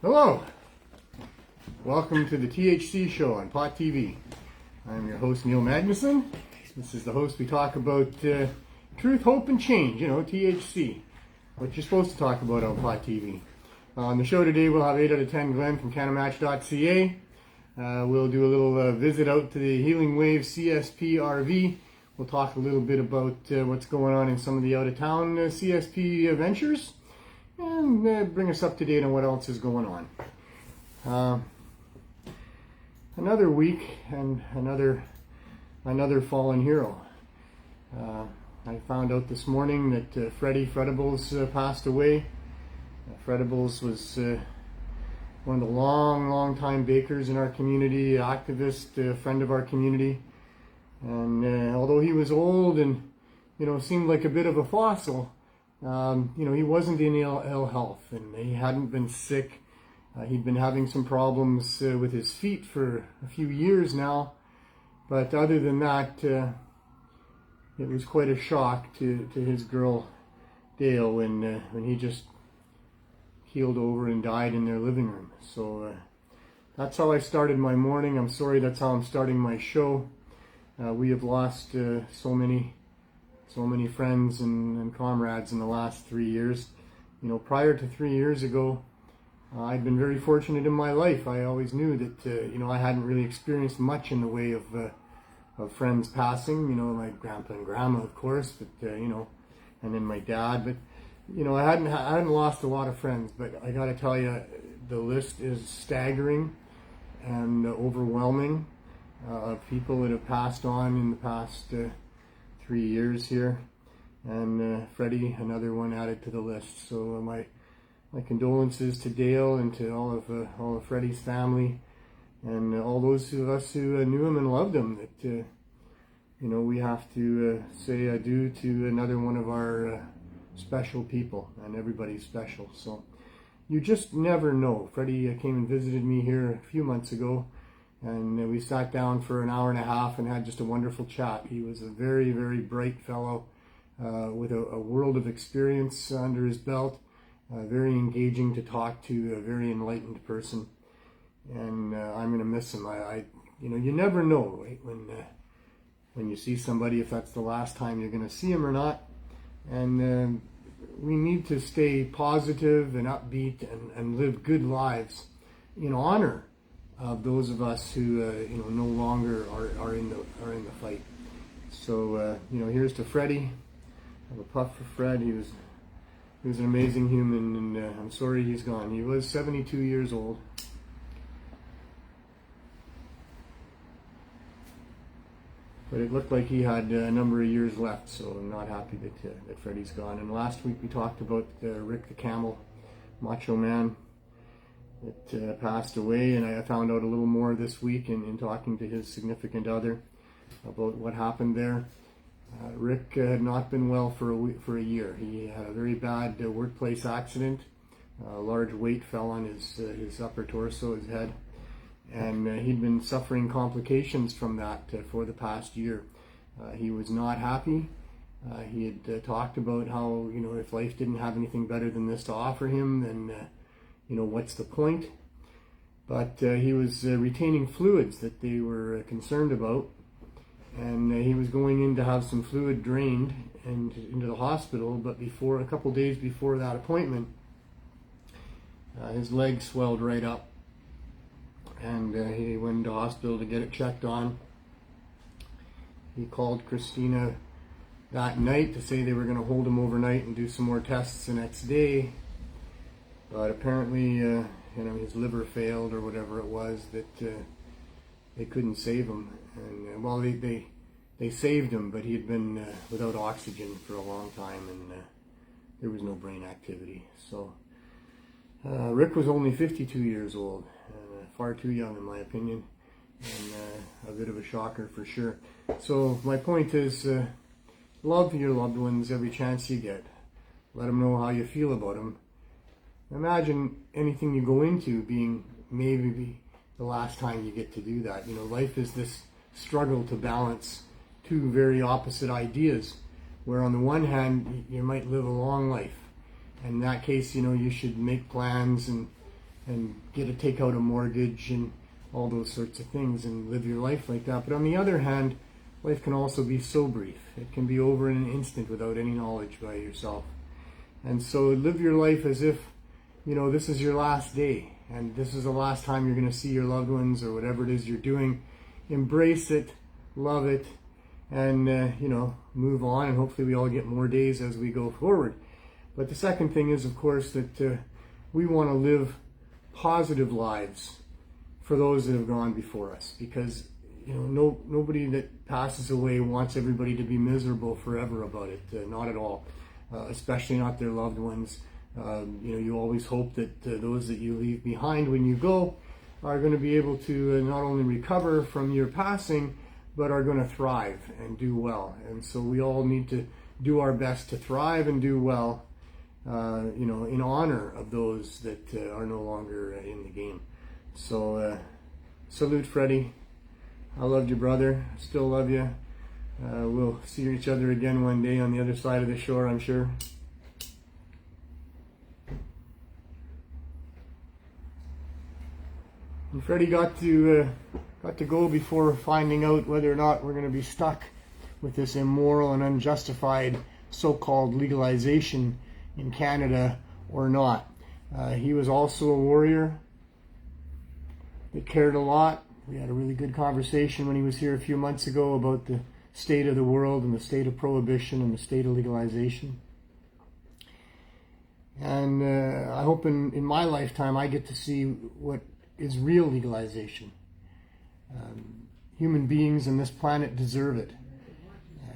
Hello, welcome to the THC Show on Pot TV. I'm your host, Neil Magnuson. This is the host. We talk about truth, hope, and change, THC. What you're supposed to talk about on Pot TV. On the show today, we'll have 8 out of 10 Glenn from Cannabis.ca. We'll do a little visit out to the Healing Wave CSP RV. We'll talk a little bit about what's going on in some of the out-of-town CSP ventures. And bring us up to date on what else is going on. Another week and another fallen hero. I found out this morning that Freddy Fretts passed away. Fretts was one of the long time bakers in our community, activist, friend of our community. And although he was old and seemed like a bit of a fossil, he wasn't in ill health, and he hadn't been sick. He'd been having some problems with his feet for a few years now, but other than that, it was quite a shock to his girl Dale when he just keeled over and died in their living room. So that's how I started my morning. I'm sorry that's how I'm starting my show. We have lost so many friends and comrades in the last 3 years. Prior to 3 years ago, I'd been very fortunate in my life. I always knew that I hadn't really experienced much in the way of friends passing. My grandpa and grandma, of course, but and then my dad. But I hadn't lost a lot of friends. But I got to tell you, the list is staggering and overwhelming of people that have passed on in the past 3 years here, and Freddy, another one added to the list. So my condolences to Dale and to all of Freddy's family, and all those of us who knew him and loved him. That we have to say adieu to another one of our special people, and everybody's special. So you just never know. Freddy came and visited me here a few months ago, and we sat down for an hour and a half and had just a wonderful chat. He was a very, very bright fellow with a world of experience under his belt. Very engaging to talk to, a very enlightened person. And I'm going to miss him. You never know, right? When you see somebody, if that's the last time you're going to see him or not. And we need to stay positive and upbeat and live good lives in honor of those of us who no longer are in the fight. So here's to Freddy. Have a puff for Fred. He was an amazing human, and I'm sorry he's gone. He was 72 years old. But it looked like he had a number of years left, so I'm not happy that Freddy's gone. And last week we talked about Rick the Camel, Macho Man, that passed away, and I found out a little more this week in talking to his significant other about what happened there. Rick had not been well for a year. He had a very bad workplace accident. A large weight fell on his upper torso, his head, and he'd been suffering complications from that for the past year. He was not happy. He had talked about how if life didn't have anything better than this to offer him, then what's the point? But he was retaining fluids that they were concerned about, and he was going in to have some fluid drained into the hospital. But a couple days before that appointment, his leg swelled right up, and he went into hospital to get it checked on. He called Christina that night to say they were going to hold him overnight and do some more tests the next day. But apparently, his liver failed or whatever it was, that they couldn't save him. And they saved him, but he had been without oxygen for a long time, and there was no brain activity. So Rick was only 52 years old, far too young in my opinion, and a bit of a shocker for sure. So my point is, love your loved ones every chance you get. Let them know how you feel about them. Imagine anything you go into being maybe the last time you get to do that. Life is this struggle to balance two very opposite ideas, where on the one hand you might live a long life, and in that case you should make plans and take out a mortgage and all those sorts of things and live your life like that. But on the other hand, life can also be so brief. It can be over in an instant without any knowledge by yourself. And so live your life as if, this is your last day and this is the last time you're going to see your loved ones or whatever it is you're doing. Embrace it, love it, and, move on. And hopefully we all get more days as we go forward. But the second thing is, of course, that we want to live positive lives for those that have gone before us, because nobody that passes away wants everybody to be miserable forever about it. Not at all, especially not their loved ones. You always hope that those that you leave behind when you go are going to be able to not only recover from your passing, but are going to thrive and do well. And so we all need to do our best to thrive and do well, in honor of those that are no longer in the game. So salute, Freddy. I loved you, brother. Still love you. We'll see each other again one day on the other side of the shore, I'm sure. And Freddy got to go before finding out whether or not we're going to be stuck with this immoral and unjustified so-called legalization in Canada or not. He was also a warrior that cared a lot. We had a really good conversation when he was here a few months ago about the state of the world and the state of prohibition and the state of legalization. And I hope in my lifetime I get to see what is real legalization. Human beings on this planet deserve it.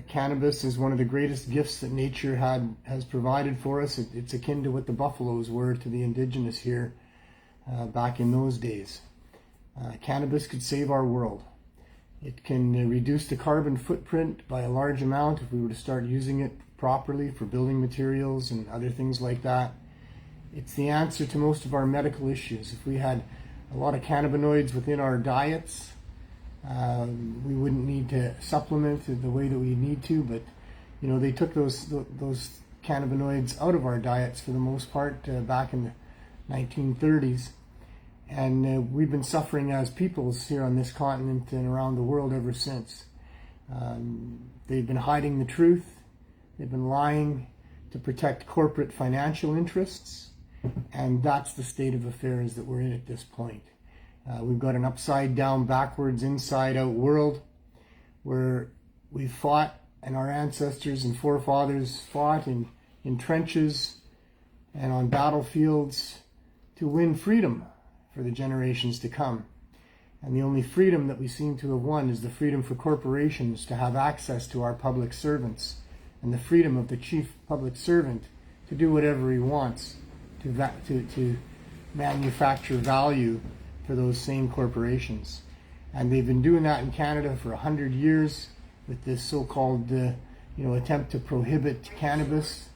Cannabis is one of the greatest gifts that nature has provided for us. It's akin to what the buffaloes were to the indigenous here back in those days. Cannabis could save our world. It can reduce the carbon footprint by a large amount if we were to start using it properly for building materials and other things like that. It's the answer to most of our medical issues. If we had a lot of cannabinoids within our diets, we wouldn't need to supplement the way that we need to, but they took those cannabinoids out of our diets for the most part back in the 1930s, and we've been suffering as peoples here on this continent and around the world ever since. They've been hiding the truth. They've been lying to protect corporate financial interests, and that's the state of affairs that we're in at this point. We've got an upside down, backwards, inside out world where we fought, and our ancestors and forefathers fought in trenches and on battlefields to win freedom for the generations to come. And the only freedom that we seem to have won is the freedom for corporations to have access to our public servants, and the freedom of the chief public servant to do whatever he wants to manufacture value for those same corporations. And they've been doing that in Canada for 100 years with this so-called attempt to prohibit cannabis.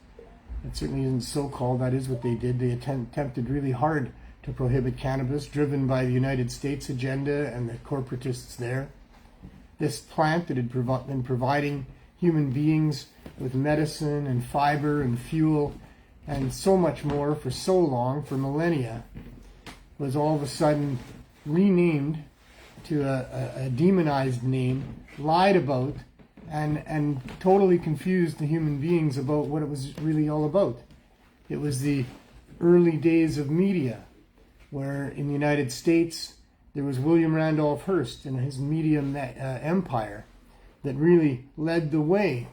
It certainly isn't so-called, that is what they did. They attempted really hard to prohibit cannabis, driven by the United States agenda and the corporatists there. This plant that had been providing human beings with medicine and fiber and fuel and so much more for so long, for millennia, was all of a sudden renamed to a demonized name, lied about, and totally confused the human beings about what it was really all about. It was the early days of media, where in the United States there was William Randolph Hearst and his media empire that really led the way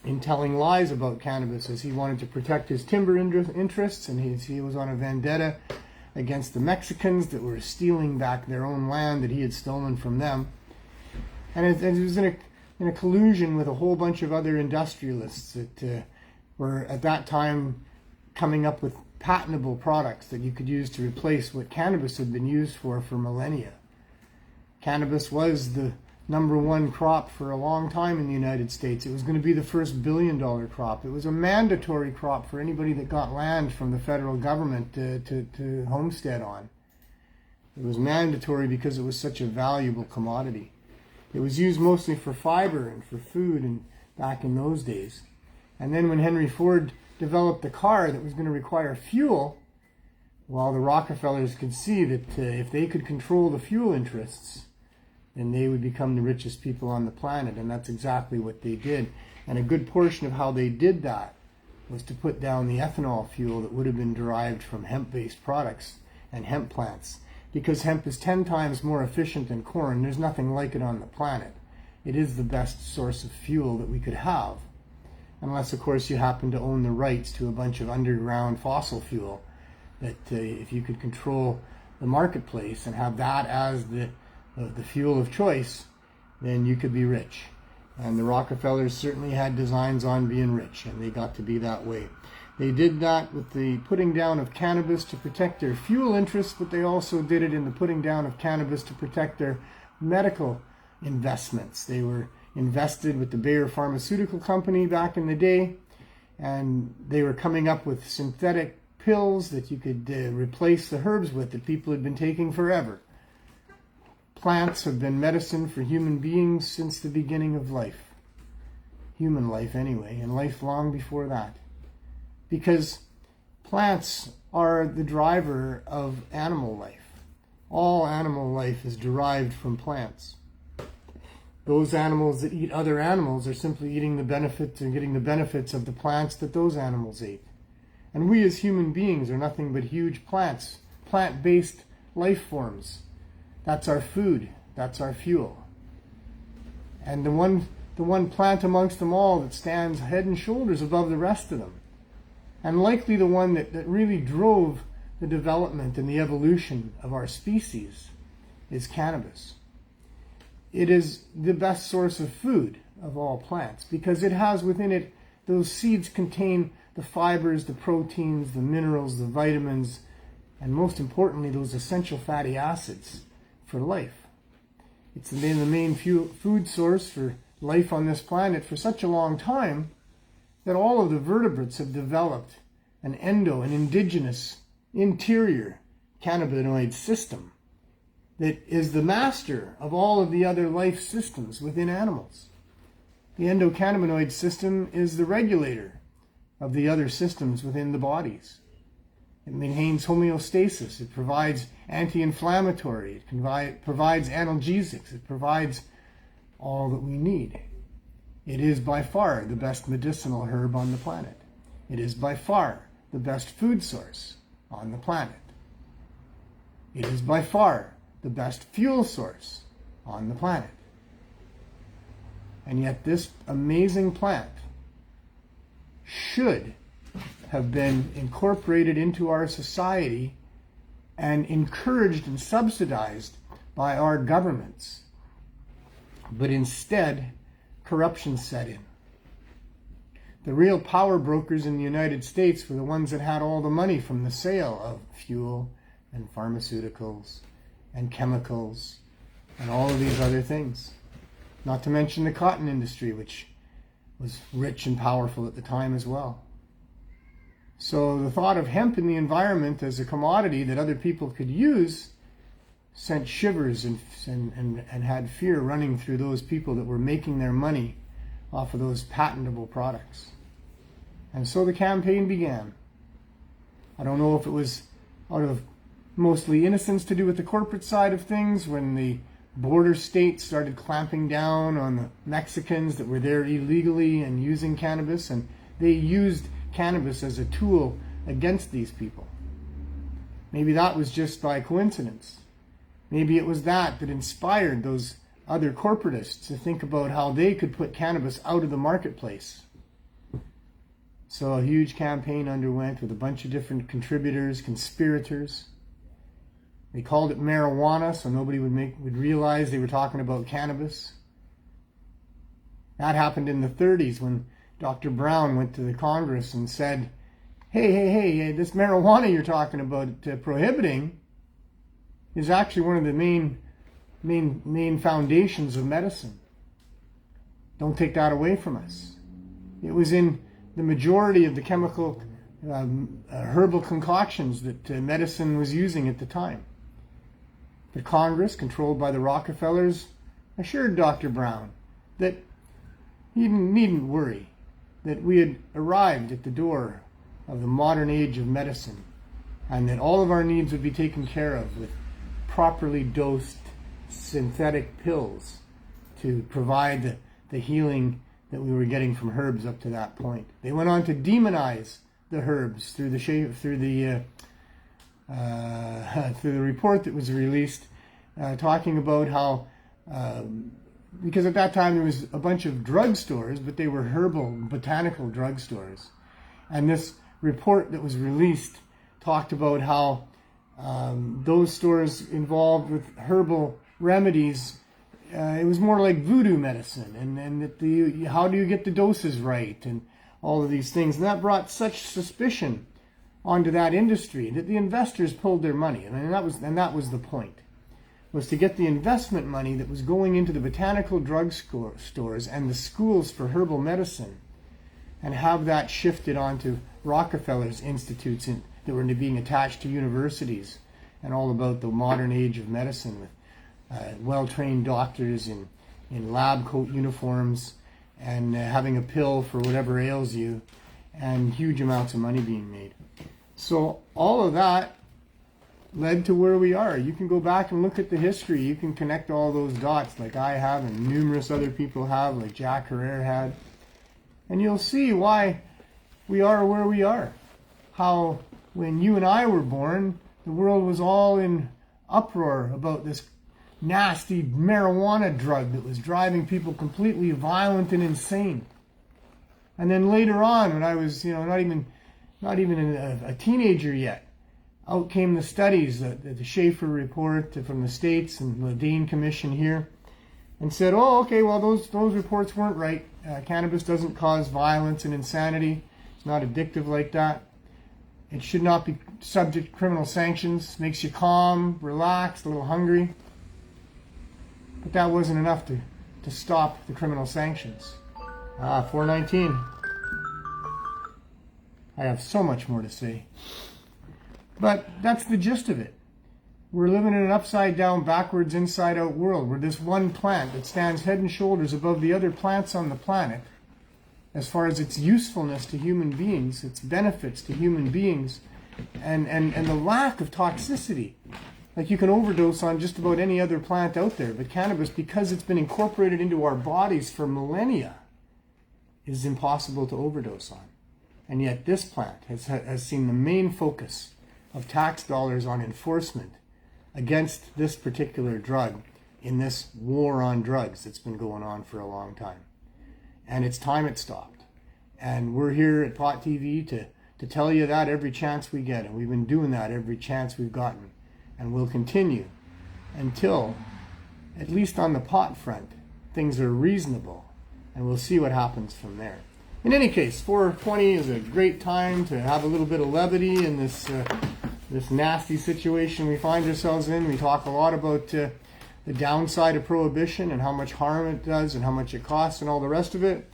in telling lies about cannabis, as he wanted to protect his timber interests, and he was on a vendetta against the Mexicans that were stealing back their own land that he had stolen from them. And it was in a collusion with a whole bunch of other industrialists that were at that time coming up with patentable products that you could use to replace what cannabis had been used for millennia. Cannabis was the #1 crop for a long time in the United States. It was going to be the first billion-dollar crop. It was a mandatory crop for anybody that got land from the federal government to homestead on. It was mandatory because it was such a valuable commodity. It was used mostly for fiber and for food and back in those days. And then when Henry Ford developed a car that was going to require fuel, Well, the Rockefellers could see that if they could control the fuel interests, then they would become the richest people on the planet, and that's exactly what they did. And a good portion of how they did that was to put down the ethanol fuel that would have been derived from hemp-based products and hemp plants. Because hemp is 10 times more efficient than corn, there's nothing like it on the planet. It is the best source of fuel that we could have. Unless, of course, you happen to own the rights to a bunch of underground fossil fuel. That if you could control the marketplace and have that as the fuel of choice, then you could be rich. And the Rockefellers certainly had designs on being rich, and they got to be that way. They did that with the putting down of cannabis to protect their fuel interests, but they also did it in the putting down of cannabis to protect their medical investments. They were invested with the Bayer Pharmaceutical Company back in the day, and they were coming up with synthetic pills that you could replace the herbs with that people had been taking forever. Plants have been medicine for human beings since the beginning of life. Human life anyway, and life long before that. Because plants are the driver of animal life. All animal life is derived from plants. Those animals that eat other animals are simply eating the benefits and getting the benefits of the plants that those animals ate. And we as human beings are nothing but huge plants, plant-based life forms. That's our food, that's our fuel. And the one plant amongst them all that stands head and shoulders above the rest of them, and likely the one that really drove the development and the evolution of our species, is cannabis. It is the best source of food of all plants because it has within it, those seeds contain the fibers, the proteins, the minerals, the vitamins, and most importantly, those essential fatty acids for life. It's the main food source for life on this planet for such a long time that all of the vertebrates have developed an indigenous, interior cannabinoid system that is the master of all of the other life systems within animals. The endocannabinoid system is the regulator of the other systems within the bodies. It maintains homeostasis. It provides anti-inflammatory. It provides analgesics. It provides all that we need. It is by far the best medicinal herb on the planet. It is by far the best food source on the planet. It is by far the best fuel source on the planet. And yet this amazing plant should have been incorporated into our society and encouraged and subsidized by our governments. But instead, corruption set in. The real power brokers in the United States were the ones that had all the money from the sale of fuel and pharmaceuticals and chemicals and all of these other things. Not to mention the cotton industry, which was rich and powerful at the time as well. So the thought of hemp in the environment as a commodity that other people could use sent shivers and had fear running through those people that were making their money off of those patentable products. And so the campaign began. I don't know if it was out of mostly innocence to do with the corporate side of things when the border states started clamping down on the Mexicans that were there illegally and using cannabis, and they used cannabis as a tool against these people. Maybe that was just by coincidence. Maybe it was that inspired those other corporatists to think about how they could put cannabis out of the marketplace. So a huge campaign underwent with a bunch of different contributors, conspirators. They called it marijuana so nobody would realize they were talking about cannabis. That happened in the 30s when Dr. Brown went to the Congress and said, hey, this marijuana you're talking about prohibiting is actually one of the main foundations of medicine. Don't take that away from us. It was in the majority of the chemical herbal concoctions that medicine was using at the time. The Congress, controlled by the Rockefellers, assured Dr. Brown that he needn't worry, that we had arrived at the door of the modern age of medicine, and that all of our needs would be taken care of with properly dosed synthetic pills to provide the healing that we were getting from herbs up to that point. They went on to demonize the herbs through the report that was released, talking about how because at that time there was a bunch of drugstores, but they were herbal, botanical drugstores, and this report that was released talked about how those stores involved with herbal remedies, it was more like voodoo medicine, and that how do you get the doses right, and all of these things. And that brought such suspicion onto that industry that the investors pulled their money. And that was the point, was to get the investment money that was going into the botanical drug stores and the schools for herbal medicine, and have that shifted onto Rockefeller's institutes that were being attached to universities, and all about the modern age of medicine with well-trained doctors in lab coat uniforms, and having a pill for whatever ails you, and huge amounts of money being made. So all of that led to where we are. You can go back and look at the history. You can connect all those dots like I have and numerous other people have, like Jack Herrera had. And you'll see why we are where we are. How when you and I were born, the world was all in uproar about this nasty marijuana drug that was driving people completely violent and insane. And then later on, when I was, not even a teenager yet, out came the studies, the Schaefer report from the States and the Dane Commission here, and said, oh, okay, well, those reports weren't right. Cannabis doesn't cause violence and insanity. It's not addictive like that. It should not be subject to criminal sanctions. Makes you calm, relaxed, a little hungry. But that wasn't enough to stop the criminal sanctions. 419. I have so much more to say. But that's the gist of it. We're living in an upside-down, backwards, inside-out world where this one plant that stands head and shoulders above the other plants on the planet, as far as its usefulness to human beings, its benefits to human beings, and the lack of toxicity. Like, you can overdose on just about any other plant out there, but cannabis, because it's been incorporated into our bodies for millennia, is impossible to overdose on. And yet this plant has seen the main focus of tax dollars on enforcement against this particular drug in this war on drugs that's been going on for a long time. And it's time it stopped. And we're here at Pot TV to tell you that every chance we get, and we've been doing that every chance we've gotten. And we'll continue until, at least on the pot front, things are reasonable. And we'll see what happens from there. In any case, 420 is a great time to have a little bit of levity in this nasty situation we find ourselves in. We talk a lot about the downside of prohibition and how much harm it does and how much it costs and all the rest of it.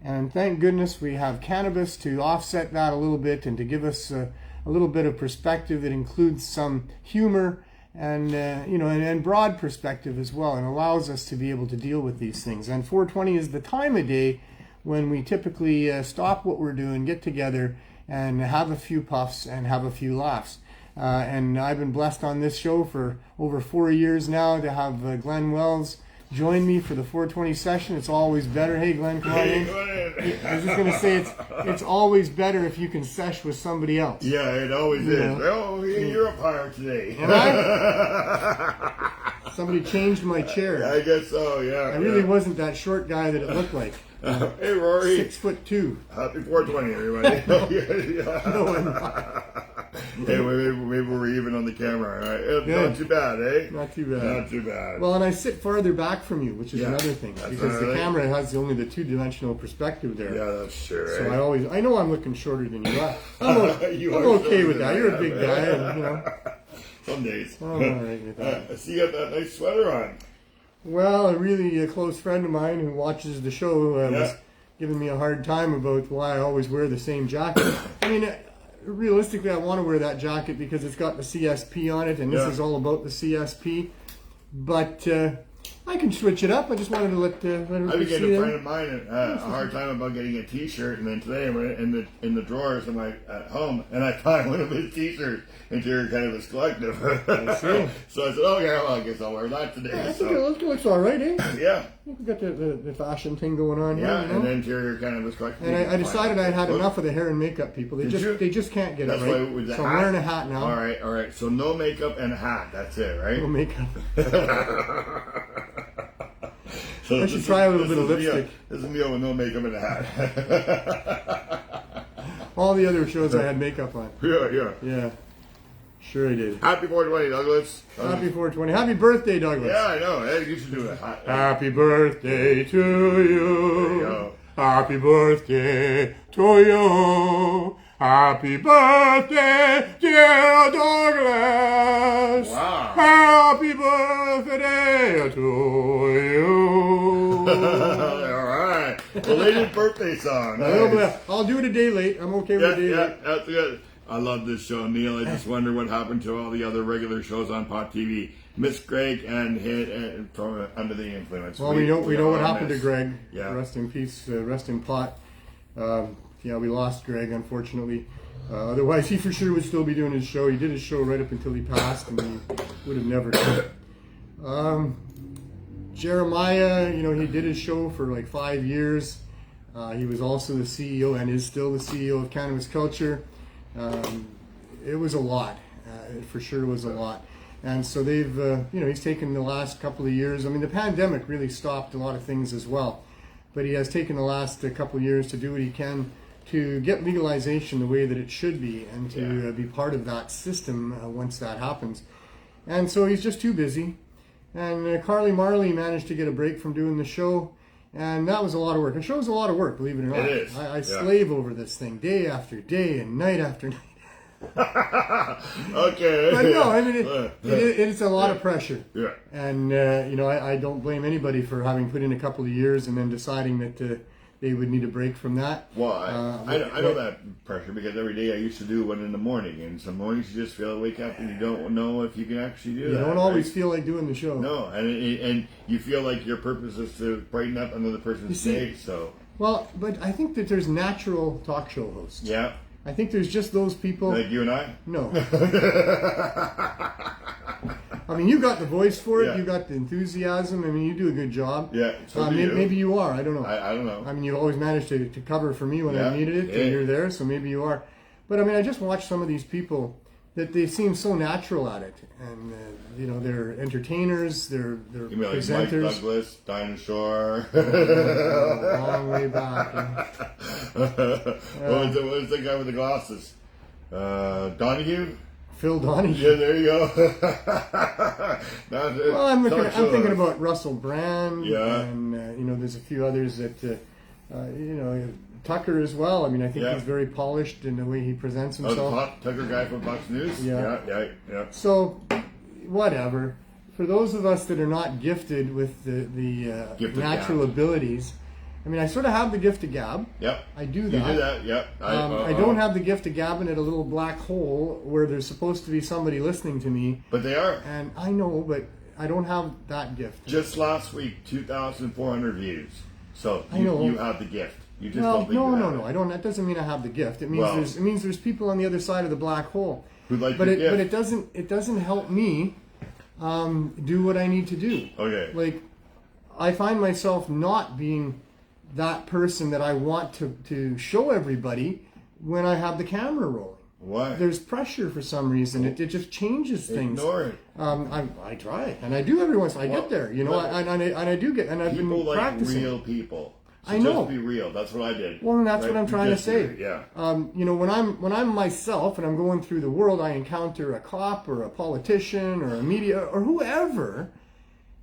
And thank goodness we have cannabis to offset that a little bit and to give us a little bit of perspective that includes some humor and and broad perspective as well, and allows us to be able to deal with these things. And 420 is the time of day when we typically stop what we're doing, get together, and have a few puffs and have a few laughs. And I've been blessed on this show for over 4 years now to have Glenn Wells join me for the 420 session. It's always better. Hey, Glenn, come on in. I was just going to say it's always better if you can sesh with somebody else. Yeah, it always is. Oh, you're up higher today. Am I? Somebody changed my chair. I guess so, yeah. I really wasn't that short guy that it looked like. Hey, Rory. 6'2". Happy 420, everybody. No, I'm not. Hey, maybe we're even on the camera, all right? Not too bad, eh? Not too bad. Not too bad. Well, and I sit farther back from you, which is another thing, because the camera has only the two-dimensional perspective there. Yeah, that's true. So I know I'm looking shorter than you are. I'm okay with that. You're a big guy, and, Some days. I'm all right with that. I see you got that nice sweater on. Well, a really close friend of mine who watches the show was giving me a hard time about why I always wear the same jacket. I mean, realistically, I want to wear that jacket because it's got the CSP on it, and this is all about the CSP. But I can switch it up. I just wanted to let I've been everybody getting see a friend that. of mine a hard time about getting a T-shirt, and then today I went in the drawers of my at home, and I found one of his T-shirts into your Cannabis Collective. I see. So I said, okay, well, I guess I'll wear that today. Yeah, I think it looks all right, eh? Yeah. We've got the fashion thing going on Yeah, here. You and know? then Interior Cannabis Collective. And I decided I'd had enough of the hair and makeup people. They just can't get That's it right. why with the So hat. I'm wearing a hat now. All right. So no makeup and a hat. That's it, right? No makeup. So I should try a little bit of lipstick. This is Neil with no makeup and a hat. All the other shows I had makeup on. Yeah. Yeah. Sure I did. Happy 420, Douglas. Happy 420. Happy birthday, Douglas. Yeah, I know. Hey, you should do it. Happy birthday to you. There you go. Happy birthday to you. Happy birthday, dear Douglas. Wow. Happy birthday to you. All right. Belated birthday song. Nice. I'll do it a day late. I'm okay with a day late. That's good. I love this show, Neil. I just wonder what happened to all the other regular shows on Pot TV. Miss Greg and hit and from Under the Influence. Well, we know what happened to Greg. Yeah. Rest in peace. Rest in pot. Yeah, we lost Greg, unfortunately. Otherwise, he for sure would still be doing his show. He did his show right up until he passed, and he would have never done it. Jeremiah, he did his show for like 5 years. He was also the CEO and is still the CEO of Cannabis Culture. It was a lot. It for sure was a lot. And so they've, he's taken the last couple of years. I mean, the pandemic really stopped a lot of things as well. But he has taken the last couple of years to do what he can to get legalization the way that it should be and to be part of that system once that happens. And so he's just too busy. And Carly Marley managed to get a break from doing the show. And that was a lot of work. The show's a lot of work, believe it or not. It is. I slave over this thing day after day and night after night. Okay. But no, I mean, it's a lot of pressure. Yeah. And, I don't blame anybody for having put in a couple of years and then deciding that they would need a break from that. Well, I know that pressure because every day I used to do one in the morning, and some mornings you just feel to wake up and you don't know if you can actually do that. You don't always feel like doing the show. No, and you feel like your purpose is to brighten up another person's day. So. Well, but I think that there's natural talk show hosts. Yeah. I think there's just those people. Like you and I? No. I mean, you got the voice for it. Yeah. You got the enthusiasm. I mean, you do a good job. Yeah. So do you. Maybe you are. I don't know. I don't know. I mean, you've always managed to cover for me when I needed it, and you're there, so maybe you are. But I mean, I just watch some of these people that they seem so natural at it, and they're entertainers, they're you mean like presenters. Mike Douglas, Dinosaur. Long way back. What was the guy with the glasses? Donahue. Phil Donahue. Yeah, there you go. Well, I'm thinking about Russell Brand. Yeah. And there's a few others that Tucker as well. I mean, I think he's very polished in the way he presents himself. Oh, the Tucker guy from Fox News? Yeah. Yeah. So, whatever. For those of us that are not gifted with the natural abilities, I mean, I sort of have the gift of gab. Yep. I do that. You do that, yep. I don't have the gift of gabbing at a little black hole where there's supposed to be somebody listening to me. But they are. And I know, but I don't have that gift. Just last week, 2,400 views. So I know. You have the gift. You just don't think no, you have no. it. I don't. That doesn't mean I have the gift. It means there's people on the other side of the black hole. Who like but your it gift. but it doesn't help me do what I need to do. Okay. Like I find myself not being that person that I want to show everybody when I have the camera rolling. Why? There's pressure for some reason. It just changes things. Ignore it. I try and I do every once. I get there, and I do get, and I've been People like practicing. real people. So I know. Just be real. That's what I did. Well, and that's what I'm trying to say. Yeah. When I'm myself and I'm going through the world, I encounter a cop or a politician or a media or whoever,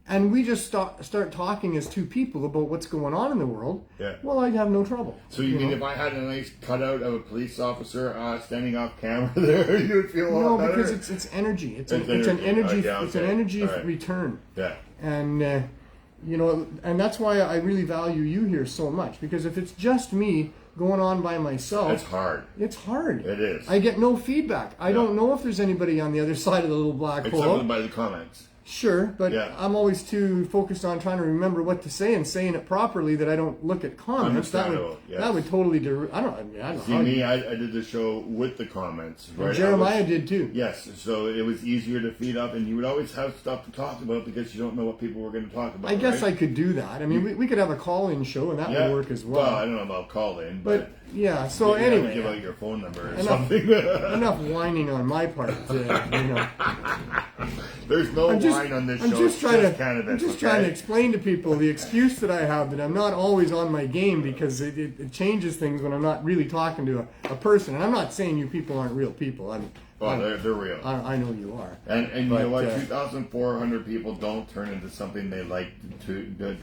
and we just start talking as two people about what's going on in the world. Yeah. Well, I'd have no trouble. So you mean if I had a nice cutout of a police officer standing off camera there, you would feel a lot better? No, because it's energy. It's an Okay. energy All right. return. Yeah. And and that's why I really value you here so much, because if it's just me going on by myself, It's hard. It's hard. It is. I get no feedback. I don't know if there's anybody on the other side of the little black hole. Except by the comments. Sure, but Yeah. I'm always too focused on trying to remember what to say and saying it properly that I don't look at comments. Understandable, yes. That would totally I don't know. See, me, I did the show with the comments. Right? Jeremiah did too. Yes, so it was easier to feed up, and you would always have stuff to talk about because you don't know what people were going to talk about. I guess right? I could do that. I mean, we could have a call-in show, and that would work as well. Well, I don't know about call-in, but yeah. So you anyway, give out your phone number or enough, something. enough whining on my part. There's no wine on this show. Cannabis, I'm just trying to explain to people the excuse that I have that I'm not always on my game because it changes things when I'm not really talking to a person. And I'm not saying you people aren't real people. They're real. I know you are. And you know what? 2,400 people don't turn into something they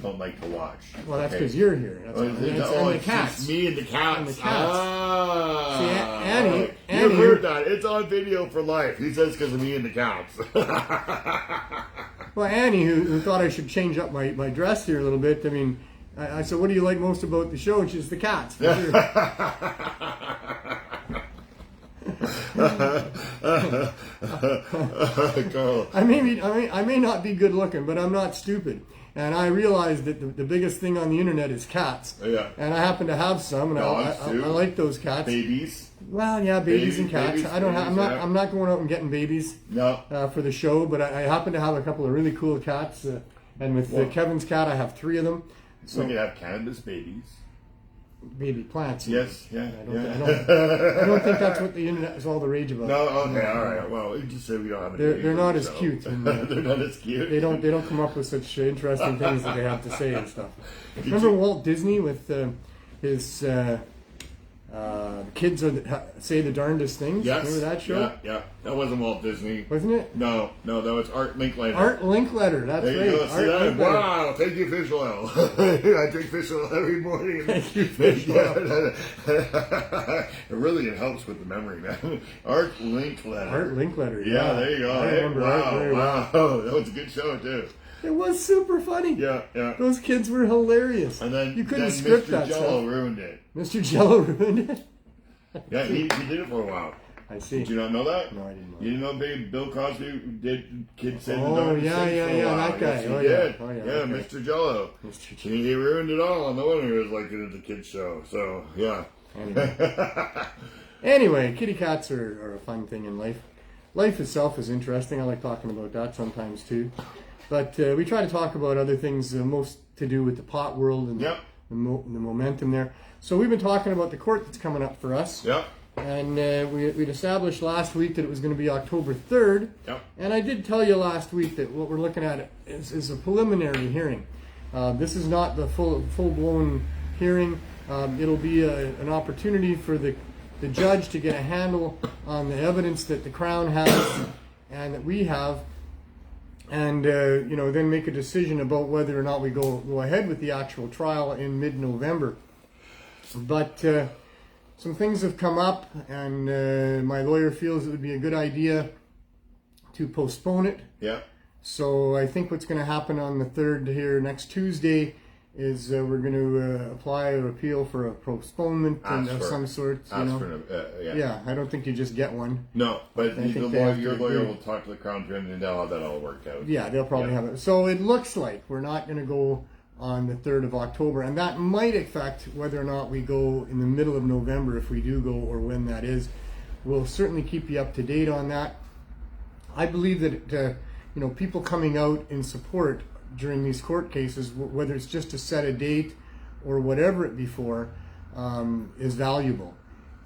don't like to watch. Well, that's because you're here. That's and the cats. It's me and the cats. And the cats. Ah. See, Annie. You heard that? It's on video for life. He says because of me and the cats. Well, Annie, who thought I should change up my dress here a little bit. I mean, I said, "What do you like most about the show?" And she says, "The cats." For sure. I may not be good looking, but I'm not stupid. And I realized that the biggest thing on the internet is cats. Yeah. And I happen to have some, and I like those cats. Babies. Well, yeah, babies and cats. Babies, I'm not going out and getting babies. No. For the show, but I happen to have a couple of really cool cats. And with Kevin's cat, I have 3 of them. So we can have cannabis babies. Baby plants. Yes, yeah. I don't think that's what the internet is all the rage about. No, okay, all right. Well, you just say we don't have any. They're not as cute. And, they're not as cute. They don't come up with such interesting things that they have to say and stuff. Remember Walt Disney with his kids say the darndest things? Yes. Remember that show? Yeah. That wasn't Walt Disney. Wasn't it? No, that was Art Linkletter. Art Linkletter, that's there right. You go. See that? Wow, thank you, fish oil. I drink fish oil every morning. Thank you, fish oil. It helps with the memory, man. Art Linkletter. Art Linkletter, yeah. Yeah, there you go. I remember Art very well. Wow, that was a good show, too. It was super funny. Yeah. Those kids were hilarious. And then you couldn't script Mr. that Jello stuff. ruined it. Mr. Jello ruined it? Yeah, he did it for a while. I see. Did you not know that? No, I didn't know. You didn't know Bill Cosby did Kids Say the Oh, Darndest yeah, that guy. Yes, he Oh, did. yeah. Yeah, okay. Mr. Jello. Mr. Jello. He ruined it all. No wonder it was like it at the kids show. So, yeah. Anyway, kitty cats are a fun thing in life. Life itself is interesting. I like talking about that sometimes too. But we try to talk about other things most to do with the pot world and the momentum there. So we've been talking about the court that's coming up for us. Yep. And we'd established last week that it was going to be October 3rd. Yep. And I did tell you last week that what we're looking at is a preliminary hearing. This is not the full-blown hearing. It'll be an opportunity for the judge to get a handle on the evidence that the Crown has and that we have, and then make a decision about whether or not we go ahead with the actual trial in mid-November. But some things have come up, and my lawyer feels it would be a good idea to postpone it. Yeah. So I think what's going to happen on the 3rd here next Tuesday is we're going to apply or appeal for a postponement of some sort. Yeah, I don't think you just get one. No, but your lawyer will talk to the Crown Prince and they'll have that all worked out. Yeah, they'll probably have it. So it looks like we're not going to go on the 3rd of October, and that might affect whether or not we go in the middle of November, if we do go, or when that is. We'll certainly keep you up to date on that. I believe that people coming out in support during these court cases, whether it's just to set a date or whatever it be for, is valuable.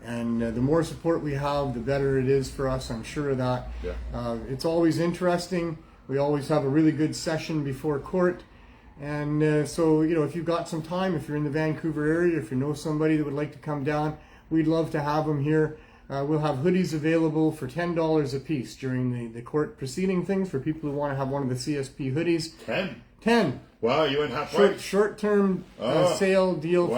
And the more support we have, the better it is for us. I'm sure of that. Yeah. It's always interesting. We always have a really good session before court. And so, if you've got some time, if you're in the Vancouver area, if you know somebody that would like to come down, we'd love to have them here. We'll have hoodies available for $10 a piece during the court proceeding things for people who want to have one of the CSP hoodies. 10. Wow, you went half price? Short-term sale deal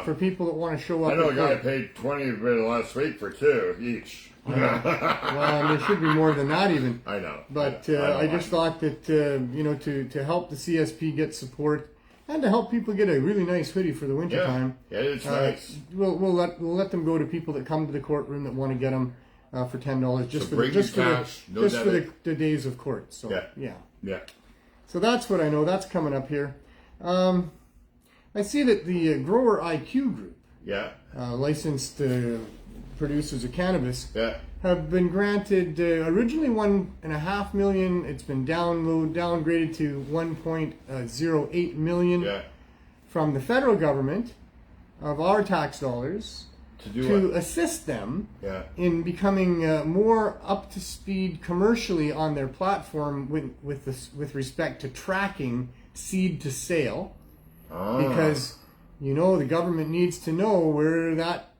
for people that want to show up. I know a guy paid $20 last week for 2 each. Well, there should be more than that even. I know. But I just thought that, to help the CSP get support and to help people get a really nice hoodie for the winter time. Yeah, it's nice. We'll let them go to people that come to the courtroom that want to get them for $10 just for the days of court. So yeah. Yeah. So that's what I know. That's coming up here. I see that the Grower IQ group, Yeah. licensed producers of cannabis, Yeah. have been granted originally $1.5 million. It's been downgraded to $1.08 million Yeah. from the federal government of our tax dollars to assist them Yeah. in becoming more up to speed commercially on their platform with respect to tracking seed to sale. Because, the government needs to know where that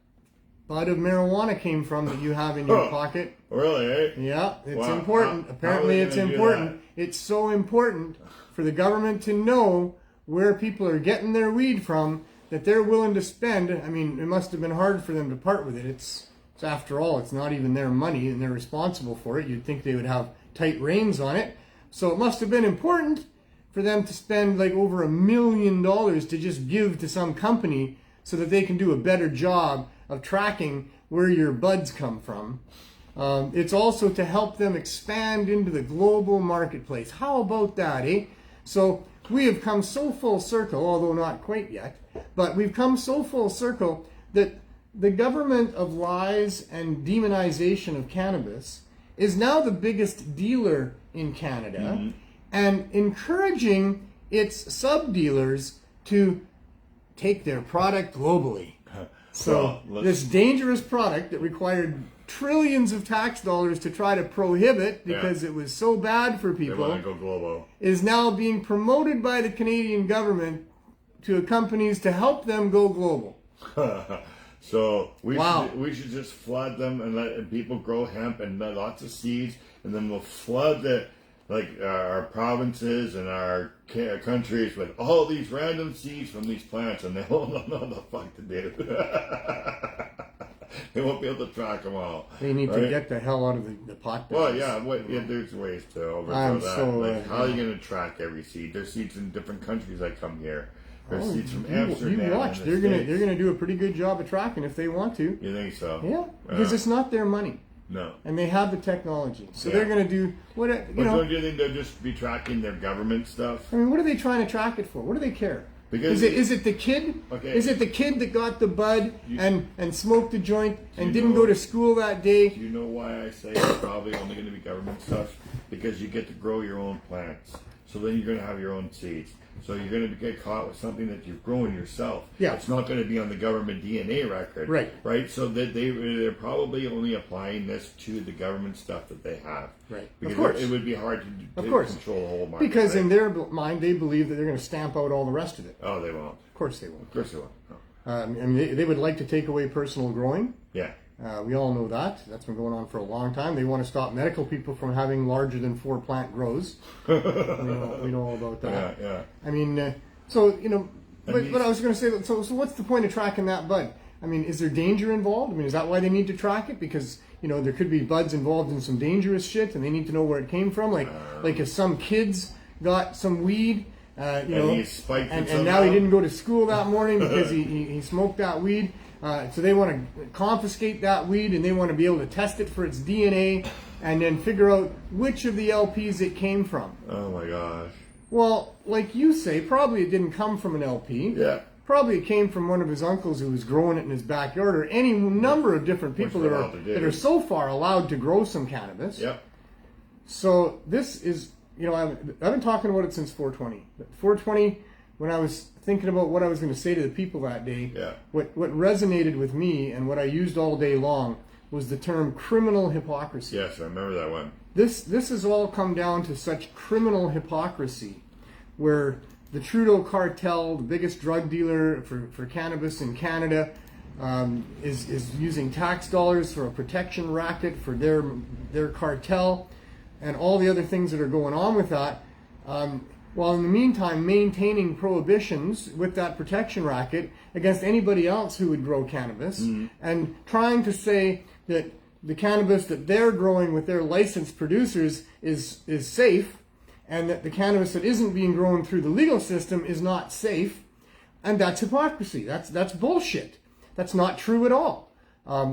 bud of marijuana came from that you have in your pocket. Really, eh? Yeah, it's Wow. important. Apparently it's important. It's so important for the government to know where people are getting their weed from that they're willing to spend. I mean, it must have been hard for them to part with it. It's after all, it's not even their money and they're responsible for it. You'd think they would have tight reins on it. So it must have been important for them to spend like over $1 million to just give to some company so that they can do a better job of tracking where your buds come from. It's also to help them expand into the global marketplace. How about that, eh? So we have come so full circle, although not quite yet, but we've come so full circle that the government of lies and demonization of cannabis is now the biggest dealer in Canada, and encouraging its sub-dealers to take their product globally. So this dangerous product that required trillions of tax dollars to try to prohibit because it was so bad for people, They want to go global. is now being promoted by the Canadian government to companies to help them go global. So we should just flood them and let people grow hemp and lots of seeds, and then we'll flood our provinces and our countries with all these random seeds from these plants, and they won't know the fuck to do. They won't be able to track them all. They need to get the hell out of the pot business. Well, yeah, there's ways to overthrow that. So, how are you going to track every seed? There's seeds in different countries that come here. There's seeds from Amsterdam. You watch. They're gonna do a pretty good job of tracking if they want to. You think so? Yeah, because it's not their money. No. And they have the technology, so they're going to do what Don't you think they'll just be tracking their government stuff? I mean, what are they trying to track it for? What do they care? Because is it the kid? Okay. Is it the kid that got the bud and smoked the joint and didn't go to school that day? Do you know why I say it's probably only going to be government stuff? Because you get to grow your own plants, so then you're going to have your own seeds. So you're going to get caught with something that you're growing yourself. Yeah. It's not going to be on the government DNA record. Right. Right. So that they're probably only applying this to the government stuff that they have. Right. Because of course. it would be hard to control the whole market. Because right? in their mind, they believe that they're going to stamp out all the rest of it. Oh, they won't. Of course they won't. Of course they won't. No. I mean, they would like to take away personal growing. Yeah. We all know that. That's been going on for a long time. They want to stop medical people from having larger than 4 plant grows. we know all about that. Yeah. I mean, but I was going to say, so what's the point of tracking that bud? I mean, is there danger involved? I mean, is that why they need to track it? Because, there could be buds involved in some dangerous shit and they need to know where it came from. Like if some kids got some weed, and now he didn't go to school that morning because he smoked that weed. So they want to confiscate that weed and they want to be able to test it for its DNA and then figure out which of the LPs it came from. Oh my gosh. Well, like you say, probably it didn't come from an LP. Yeah. Probably it came from one of his uncles who was growing it in his backyard, or any number of different people that are so far allowed to grow some cannabis. Yep. So this is, I've been talking about it since 420. But 420, when I was thinking about what I was going to say to the people that day, what resonated with me and what I used all day long was the term criminal hypocrisy. Yes, I remember that one. This has all come down to such criminal hypocrisy, where the Trudeau cartel, the biggest drug dealer for cannabis in Canada, is using tax dollars for a protection racket for their cartel, and all the other things that are going on with that. While in the meantime maintaining prohibitions with that protection racket against anybody else who would grow cannabis, and trying to say that the cannabis that they're growing with their licensed producers is safe, and that the cannabis that isn't being grown through the legal system is not safe, and that's hypocrisy. That's bullshit. That's not true at all.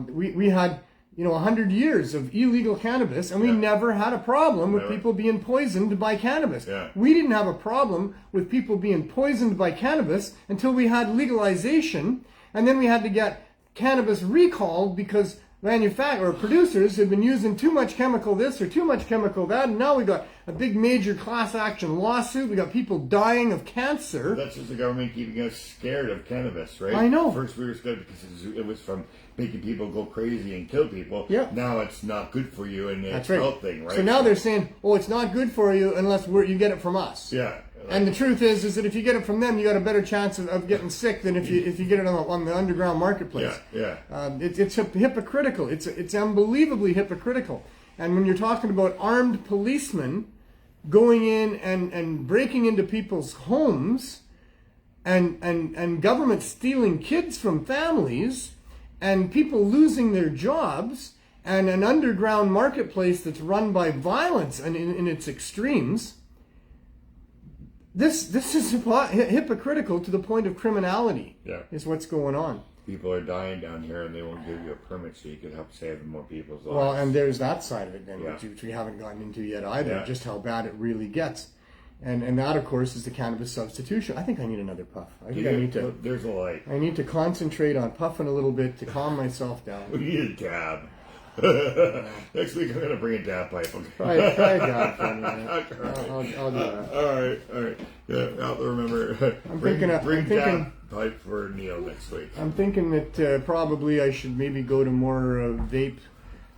We had 100 years of illegal cannabis, and we never had a problem with people being poisoned by cannabis. Yeah. We didn't have a problem with people being poisoned by cannabis until we had legalization, and then we had to get cannabis recalled because producers had been using too much chemical this or too much chemical that, and now we got a big major class action lawsuit. We got people dying of cancer. That's just the government keeping us scared of cannabis, right? I know. First we were scared because it was from making people go crazy and kill people. Yeah. Now it's not good for you, and it's right. health thing, right? So now they're saying, it's not good for you unless you get it from us. Yeah. And the truth is that if you get it from them, you got a better chance of getting sick than if you get it on the underground marketplace. Yeah. It's hypocritical. It's unbelievably hypocritical. And when you're talking about armed policemen going in and breaking into people's homes, and government stealing kids from families, and people losing their jobs, and an underground marketplace that's run by violence and in its extremes. This is hypocritical to the point of criminality. Yeah. Is what's going on. People are dying down here, and they won't give you a permit so you can help save more people's lives. Well, and there's that side of it then, Yeah. which we haven't gotten into yet either, Yeah. just how bad it really gets. And that, of course, is the cannabis substitution. I think I need another puff. I need to. There's a light. I need to concentrate on puffing a little bit to calm myself down. We need a dab. Next week I'm gonna bring a dab pipe. Try a dab for me. I'll do that. All right. Yeah, I'll remember. Bring dab pipe for Neil next week. I'm thinking that probably I should maybe go to more vape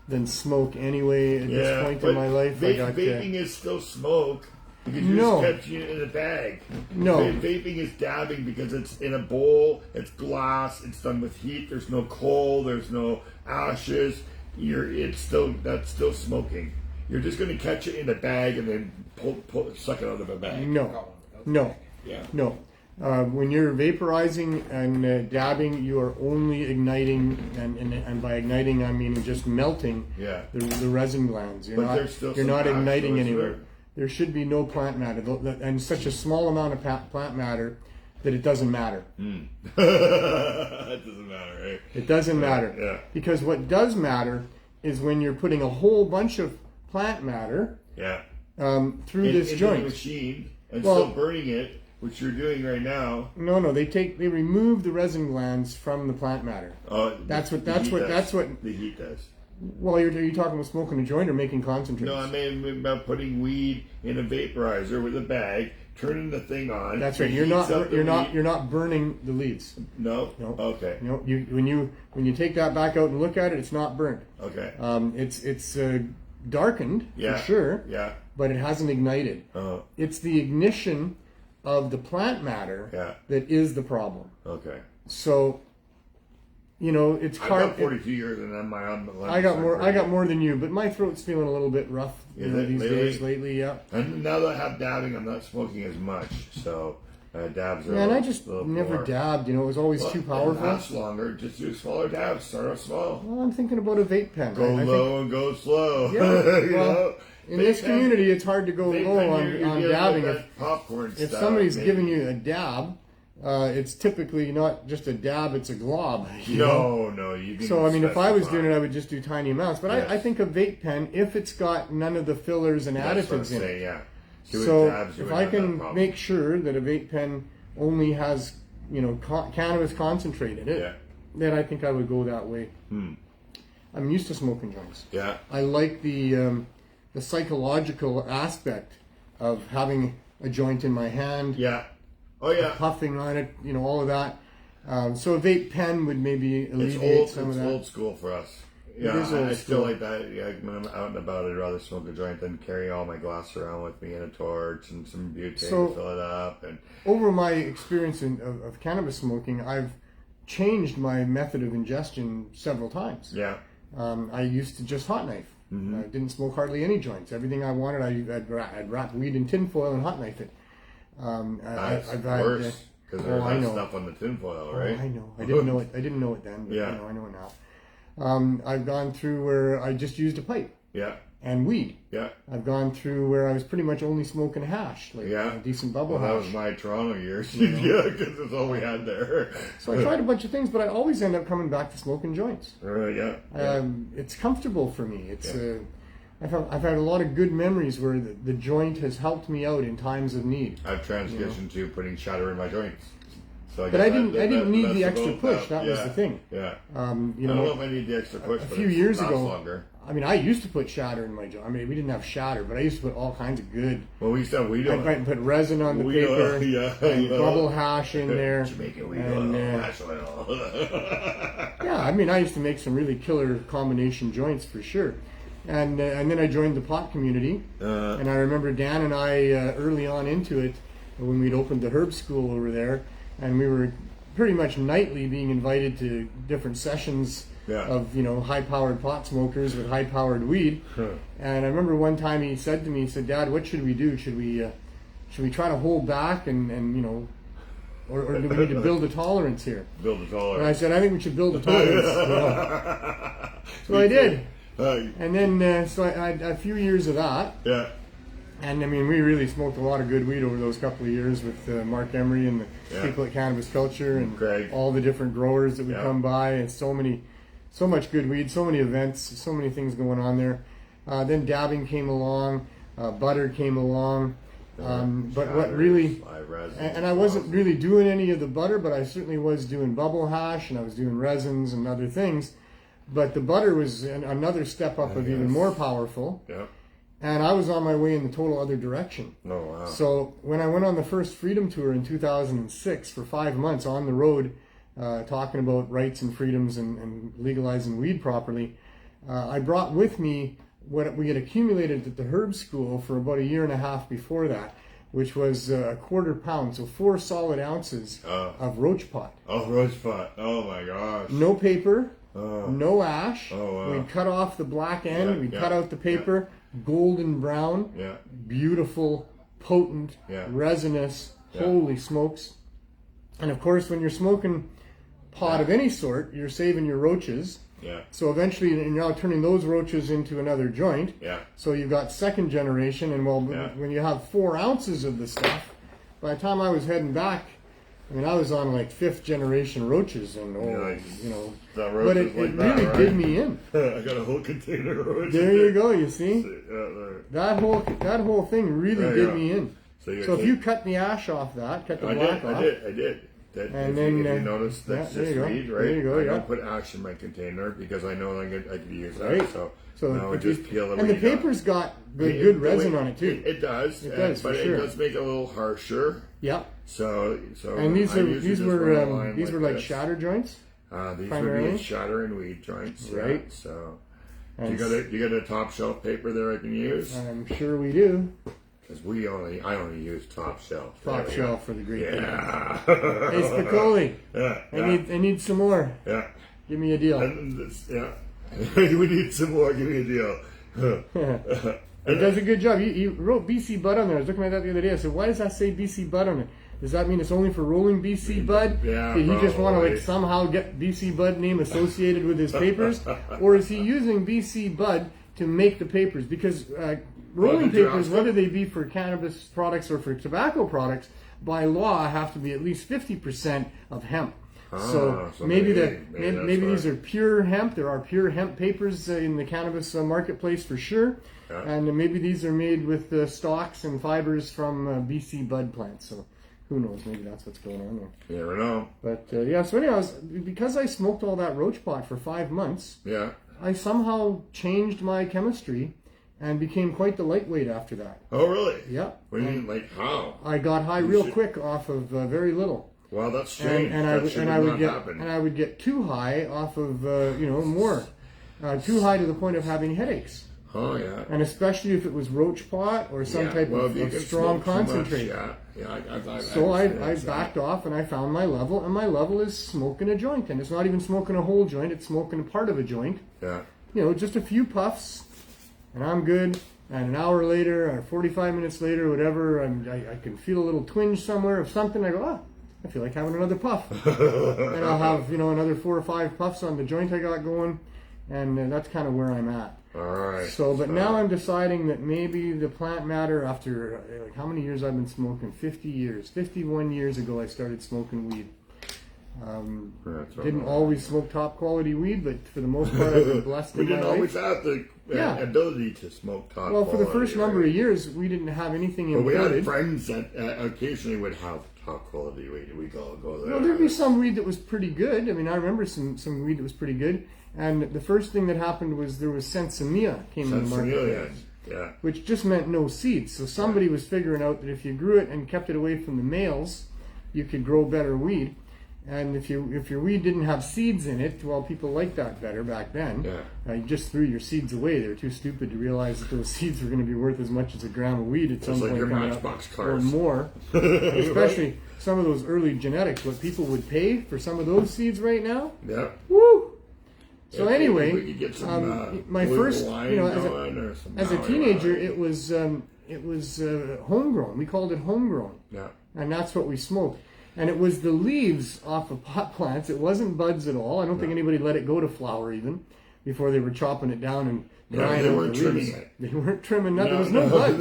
than smoke anyway at this point in my life. Vaping is still smoke. Because you just kept it in a bag. No. Vaping is dabbing because it's in a bowl, it's glass, it's done with heat, there's no coal, there's no ashes. That's still smoking. You're just going to catch it in a bag and then suck it out of a bag. No. Yeah. No. When you're vaporizing and dabbing, you are only igniting, and by igniting I mean just melting the resin glands. You're not igniting anywhere. There should be no plant matter, and such a small amount of plant matter that it doesn't matter. It doesn't matter, right? It doesn't matter. Yeah. Because what does matter is when you're putting a whole bunch of plant matter through this joint. In the machine and still burning it, which you're doing right now. No, they remove the resin glands from the plant matter. That's what the heat does. Well, are you talking about smoking a joint or making concentrates? No, I mean about putting weed in a vaporizer with a bag, turning the thing on. That's right. You're not burning the leaves. No. Okay. No. When you take that back out and look at it, it's not burnt. Okay. It's darkened for sure. Yeah. But it hasn't ignited. It's the ignition of the plant matter that is the problem. Okay. So. It's I got 42 years and I'm I got more than you, but my throat's feeling a little bit rough these days lately. Yeah. And now that I have dabbing, I'm not smoking as much, so dabs are. Yeah, and I just never dabbed. It was always too powerful. It lasts longer. Just do smaller dabs. Start off small. Well, I'm thinking about a vape pen. Go low and go slow. Yeah. In this community, it's hard to go low on dabbing. If somebody's giving you a dab. It's typically not just a dab; it's a glob. No, you can. So if I was doing it, I would just do tiny amounts. But I think a vape pen, if it's got none of the fillers and additives in it. Yeah. So if I can make sure that a vape pen only has cannabis concentrate in it, then I think I would go that way. I'm used to smoking joints. Yeah. I like the psychological aspect of having a joint in my hand. Yeah. Oh yeah, puffing on it, all of that. So a vape pen would maybe alleviate some of that. It's old school for us. Yeah, I still like that. Yeah, when I'm out and about, I'd rather smoke a joint than carry all my glass around with me and a torch and some butane to fill it up. And over my experience of cannabis smoking, I've changed my method of ingestion several times. Yeah. I used to just hot knife. I didn't smoke hardly any joints. Everything I wanted, I'd wrap weed in tinfoil and hot knife it. That's worse because there's that stuff on the tinfoil, right? I know. I didn't know it. I didn't know it then. But I know it now. I've gone through where I just used a pipe. Yeah. and weed. Yeah. I've gone through where I was pretty much only smoking hash, like a decent bubble hash. That was my Toronto years. Yeah, because that's all we had there. So I tried a bunch of things, but I always end up coming back to smoking joints. It's comfortable for me. It's I've had a lot of good memories where the joint has helped me out in times of need. I've transitioned to putting shatter in my joints. So but I didn't need the extra push. That was the thing. Yeah. I don't know if I need the extra push. A few years ago, longer. I mean, I used to put shatter in my joint. I mean, we didn't have shatter, but I used to put all kinds of good. Well, we used to have weed on. I'd put resin on the paper, and bubble hash in there. Jamaican weed hash oil. Yeah, I mean, I used to make some really killer combination joints for sure. And then I joined the pot community, and I remember Dan and I early on into it when we'd opened the herb school over there, and we were pretty much nightly being invited to different sessions of high-powered pot smokers with high-powered weed. And I remember one time he said to me, he said, "Dad, what should we do? Should we try to hold back and or do we need to build a tolerance here?" Build a tolerance. And I said, "I think we should build a tolerance." So I did. And then so I had a few years of that. Yeah. And I mean, we really smoked a lot of good weed over those couple of years with Mark Emery and the people at Cannabis Culture and Craig. all the different growers that would come by, and so much good weed, so many events, so many things going on there. Then dabbing came along, butter came along, but what really, and I wasn't really doing any of the butter, but I certainly was doing bubble hash, and I was doing resins and other things. But the butter was another step up of even more powerful. Yeah. And I was on my way in the total other direction. Oh, wow. So when I went on the first Freedom Tour in 2006 for 5 months on the road, talking about rights and freedoms and legalizing weed properly, I brought with me what we had accumulated at the herb school for about 1.5 years before that, which was a 1/4 pound, so 4 solid ounces of roach pot. Oh, roach pot. Oh, my gosh. No paper, no ash. Oh, wow. We'd cut off the black end, we'd cut out the paper. Golden brown, beautiful, potent, resinous, holy smokes. And of course, when you're smoking pot of any sort, you're saving your roaches. Yeah. So eventually you're now turning those roaches into another joint. Yeah. So you've got second generation, and when you have 4 ounces of the stuff, by the time I was heading back, I mean, I was on like 5th generation roaches, and but it really did me in. I got a whole container of roaches. There you go. You see, that whole thing really did me in. So if you cut the ash off that, cut the black off. I did. And if you notice, that's just weed, right? There you go, I don't put ash in my container because I know I could use that. Right. So now I just peel the weed. And the paper's got good resin on it too. It does. But it does make it a little harsher. Yeah. So and these were like shatter joints. These would be shatter and weed joints, right? Yeah. So you got a top shelf paper there I can use? I'm sure we do. Because I only use top shelf. Top shelf for the great people. Yeah. Hey Spicoli. I need some more. Yeah. Give me a deal. We need some more. Give me a deal. It does a good job. You wrote BC Bud on there. I was looking at that the other day. I said, why does that say BC Bud on it? Does that mean it's only for rolling BC Bud? Yeah, Did he just want to somehow get BC Bud name associated with his papers? Or is he using BC Bud to make the papers? Because rolling papers, whether they be for cannabis products or for tobacco products, by law have to be at least 50% of hemp. So maybe these are pure hemp. There are pure hemp papers in the cannabis marketplace for sure. Yeah. And maybe these are made with stalks and fibers from BC bud plants. So who knows? Maybe that's what's going on there. You never know. But so anyways, because I smoked all that roach pot for 5 months, I somehow changed my chemistry and became quite the lightweight after that. Oh, really? Yeah. What do you mean, like how? I got high real quick off of very little. Well, that's strange. And I would get too high off of more, too high to the point of having headaches. Oh yeah. And especially if it was roach pot or some type of strong concentrate. So I backed off and I found my level, and my level is smoking a joint, and it's not even smoking a whole joint; it's smoking a part of a joint. Yeah. Just a few puffs, and I'm good. And an hour later, or 45 minutes later, whatever, I can feel a little twinge somewhere of something. I go, I feel like having another puff. And I'll have, another 4 or 5 puffs on the joint I got going. and that's kind of where I'm at. All right. So, but now I'm deciding that maybe the plant matter, after like how many years I've been smoking? 50 years. 51 years ago I started smoking weed. Didn't always smoke top quality weed, but for the most part I've been blessed in my life. We didn't always have the ability to smoke top quality. Well, for the first number of years we didn't have anything imported. But we had friends that occasionally would have top quality weed. We'd go there. Well, there'd be some weed that was pretty good. I mean, I remember some weed that was pretty good. And the first thing that happened was there was Sensimilla came in the market. Yeah. Which just meant no seeds. So somebody was figuring out that if you grew it and kept it away from the males, you could grow better weed. And if your weed didn't have seeds in it, well, people liked that better back then. Yeah. You just threw your seeds away. They were too stupid to realize that those seeds were going to be worth as much as a gram of weed at some point. Your Matchbox cars. Or more. Especially some of those early genetics. What people would pay for some of those seeds right now. Yeah. Woo! So yeah, anyway, we could get some, my first, as a teenager, it was homegrown. We called it homegrown. Yeah. And that's what we smoked. And it was the leaves off of pot plants. It wasn't buds at all. I don't think anybody let it go to flower even before they were chopping it down and drying they out weren't the trimming leaves. it. They weren't trimming nothing. There was no buds.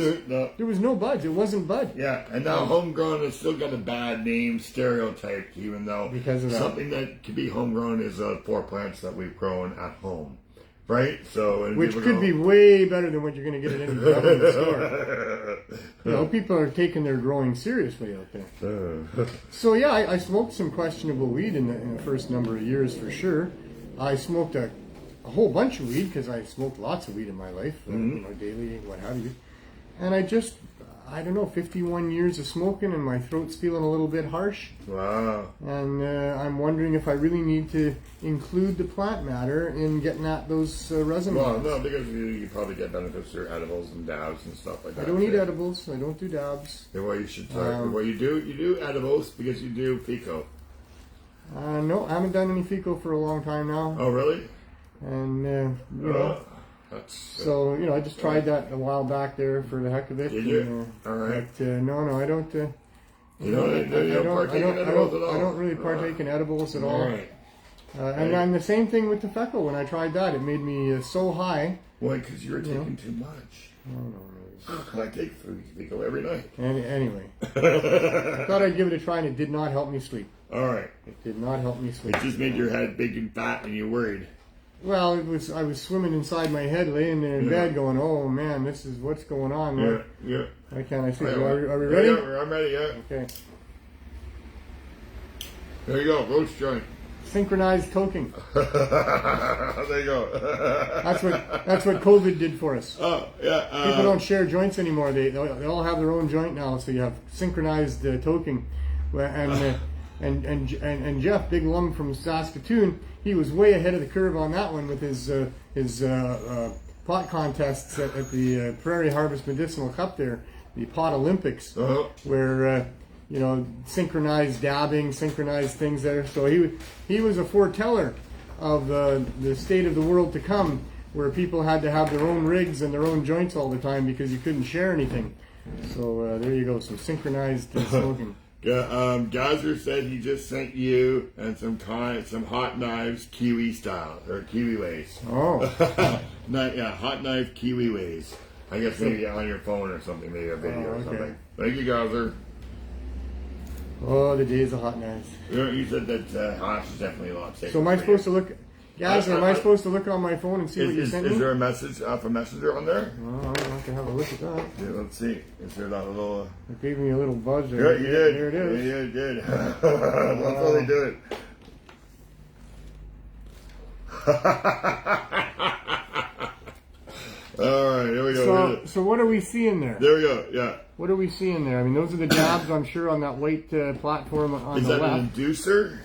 There was no buds. It wasn't bud. Yeah, and now homegrown has still got a bad name, stereotype, even though because of that. Something that could be homegrown is 4 plants that we've grown at home. Right? So, which could be way better than what you're going to get at any government store. You know, people are taking their growing seriously out there. So yeah, I smoked some questionable weed in the first number of years for sure. I smoked a whole bunch of weed because I smoked lots of weed in my life, you know, daily, what have you. And I don't know, 51 years of smoking and my throat's feeling a little bit harsh. Wow. And I'm wondering if I really need to include the plant matter in getting at those resin. Well, no, because you probably get benefits through edibles and dabs and stuff like that. I don't eat edibles. I don't do dabs. Well, you should start. Well, you do edibles because you do FICO. No, I haven't done any FICO for a long time now. Oh, really? And, you know... So, you know, I just tried that a while back there for the heck of it. Did you? All right. But, no, I don't... I don't really partake in edibles at all. All right. And the same thing with the FECO. When I tried that, it made me so high. Why? Because you were taking too much. No. I take FICO every night. Anyway. I thought I'd give it a try, and it did not help me sleep. All right. It did not help me sleep. It just made your head big and fat, and you're worried. Well, I was swimming inside my head, laying there in bed, going, "Oh man, this is what's going on." Yeah. Why can't I see? Are we ready? Yeah, I'm ready. Yeah. Okay. There you go, roach joint. Synchronized toking. There you go. That's what COVID did for us. Oh yeah. People don't share joints anymore. They all have their own joint now. So you have synchronized toking, and Jeff, big lum from Saskatoon, he was way ahead of the curve on that one with his pot contests at the Prairie Harvest Medicinal Cup there, the Pot Olympics, where you know, synchronized dabbing, synchronized things there. So he was a foreteller of the state of the world to come, where people had to have their own rigs and their own joints all the time because you couldn't share anything. So there you go, some synchronized smoking. Gazer said he just sent you and some hot knives, Kiwi style or Kiwi ways. Oh, hot knife Kiwi ways. I guess maybe on your phone or something, maybe a video or something. Thank you, Gazer. Oh, the days of hot knives. You said that hash is definitely a lot safer. So am I supposed to look? Guys, am I supposed to look on my phone and see what you sent me? Is there a message off a messenger on there? Well, I'll have to have a look at that. Yeah, let's see. Is there that little... It gave me a little buzz there. Yeah, you did. There it is. Yeah, you did. That's how they do it. All right, here we go. So what are we seeing there? There we go, yeah. What are we seeing there? I mean, those are the dabs, I'm sure, on that white platform on the left. Is that an inducer?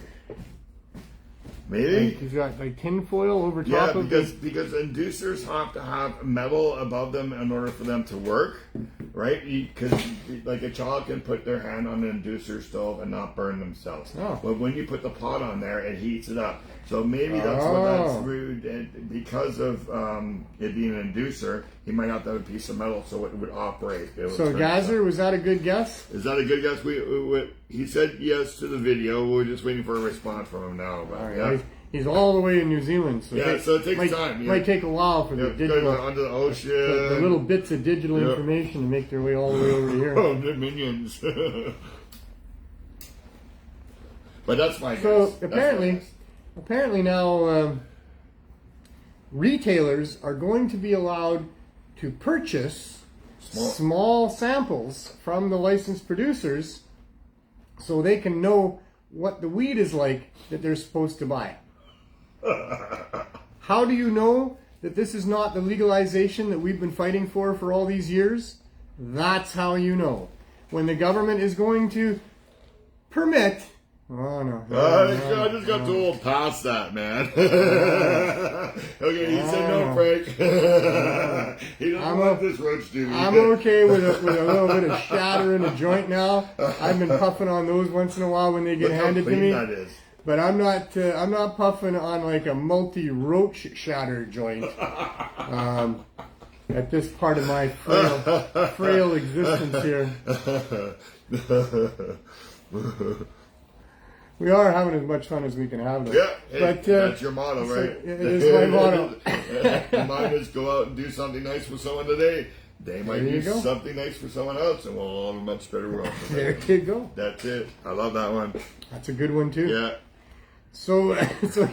Maybe? Like he's got like tin foil over top of because inducers have to have metal above them in order for them to work, right? Because like a child can put their hand on an inducer stove and not burn themselves. Oh. But when you put the pot on there, it heats it up. So maybe that's what that's rude. And because of it being an inducer, he might have to have a piece of metal so it would operate. So Gazer, was that a good guess? Is that a good guess? He said yes to the video. We're just waiting for a response from him now. But, right. He's all the way in New Zealand. So so it takes time. Might take a while for the digital, under the ocean, the little bits of digital information to make their way all the way over here. Oh, the minions. But that's my guess. So apparently now retailers are going to be allowed to purchase small samples from the licensed producers so they can know what the weed is like that they're supposed to buy. How do you know that this is not the legalization that we've been fighting for all these years? That's how you know. When the government is going to permit... Oh, no. I just got too old past that, man. Okay, he said no, Frank. He doesn't want this roach to me. I'm okay with a little bit of shatter in the joint now. I've been puffing on those once in a while when they get handed to me. That is. But I'm not puffing on like a multi-roach shatter joint at this part of my frail existence here. We are having as much fun as we can have, though. Yeah, but that's your motto, right? It is my motto. Mine is go out and do something nice for someone today. They might do something nice for someone else, and we'll all have a much better world. There you go. That's it. I love that one. That's a good one, too. Yeah. So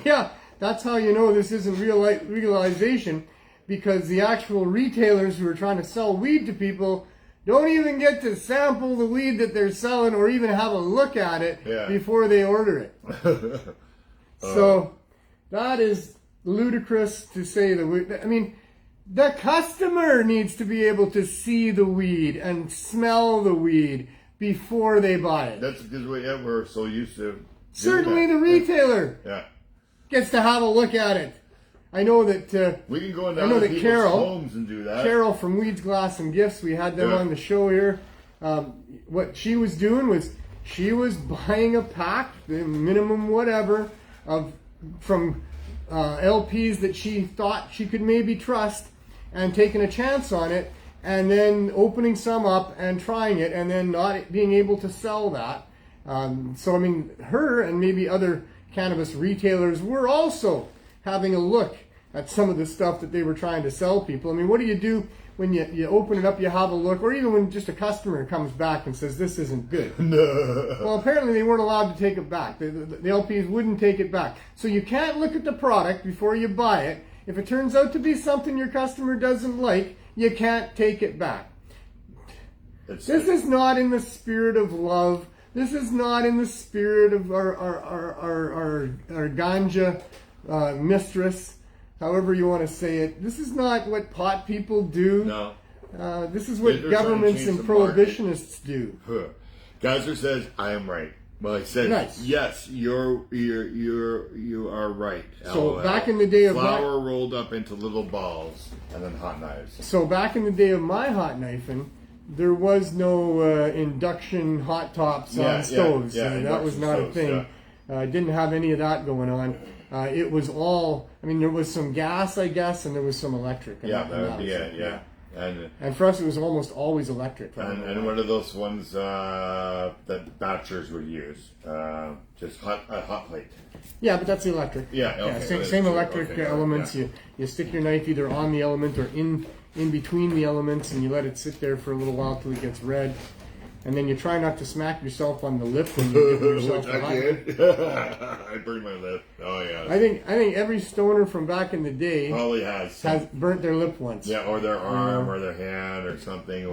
yeah, that's how you know this isn't real legalization, because the actual retailers who are trying to sell weed to people don't even get to sample the weed that they're selling or even have a look at it before they order it. So that is ludicrous to say the weed. I mean, the customer needs to be able to see the weed and smell the weed before they buy it. That's because we're so used to. Certainly the retailer gets to have a look at it. I know that we can go into people's homes and do that. Carol from Weeds, Glass and Gifts, we had them on the show here. What she was doing was she was buying a pack, the minimum whatever, from LPs that she thought she could maybe trust, and taking a chance on it, and then opening some up and trying it, and then not being able to sell that. So I mean, her and maybe other cannabis retailers were also having a look at some of the stuff that they were trying to sell people. I mean, what do you do when you open it up, you have a look, or even when just a customer comes back and says, this isn't good? No. Well, apparently they weren't allowed to take it back. The LPs wouldn't take it back. So you can't look at the product before you buy it. If it turns out to be something your customer doesn't like, you can't take it back. This is not in the spirit of love. This is not in the spirit of our ganja mistress, however you want to say it. This is not what pot people do. No. This is what governments and prohibitionists do. Geyser says, I am right. Well, he says, nice. Yes, you are right. So back in the day of flour rolled up into little balls and then hot knives. So back in the day of my hot knifing, there was no induction hot tops on stoves. That was not a thing. Didn't have any of that going on. It was all, I mean, there was some gas, I guess, and there was some electric. And for us, it was almost always electric. And one of those ones that bachelors would use, just hot plate. Yeah, but that's electric. Same electric elements. You stick your knife either on the element or in between the elements, and you let it sit there for a little while till it gets red. And then you try not to smack yourself on the lip when you give yourself a hot knife. I burned my lip. Oh yeah. I think every stoner from back in the day probably has burnt their lip once. Yeah, or their arm or their hand or something.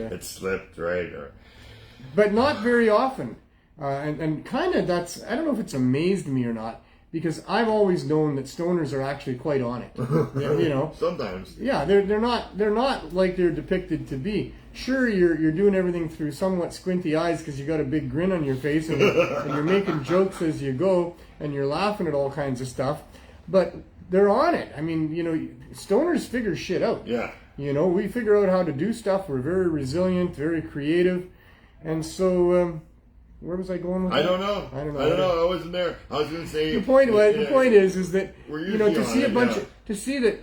It slipped, right? But not very often. And kind of that's, I don't know if it's amazed me or not, because I've always known that stoners are actually quite on it. Sometimes. Yeah, they're not like they're depicted to be. Sure, you're doing everything through somewhat squinty eyes because you got a big grin on your face and you're making jokes as you go and you're laughing at all kinds of stuff, but they're on it. I mean, stoners figure shit out. Yeah. We figure out how to do stuff. We're very resilient, very creative, and so. Where was I going with that? I don't know. I I wasn't there. I was going to say the point is that to see that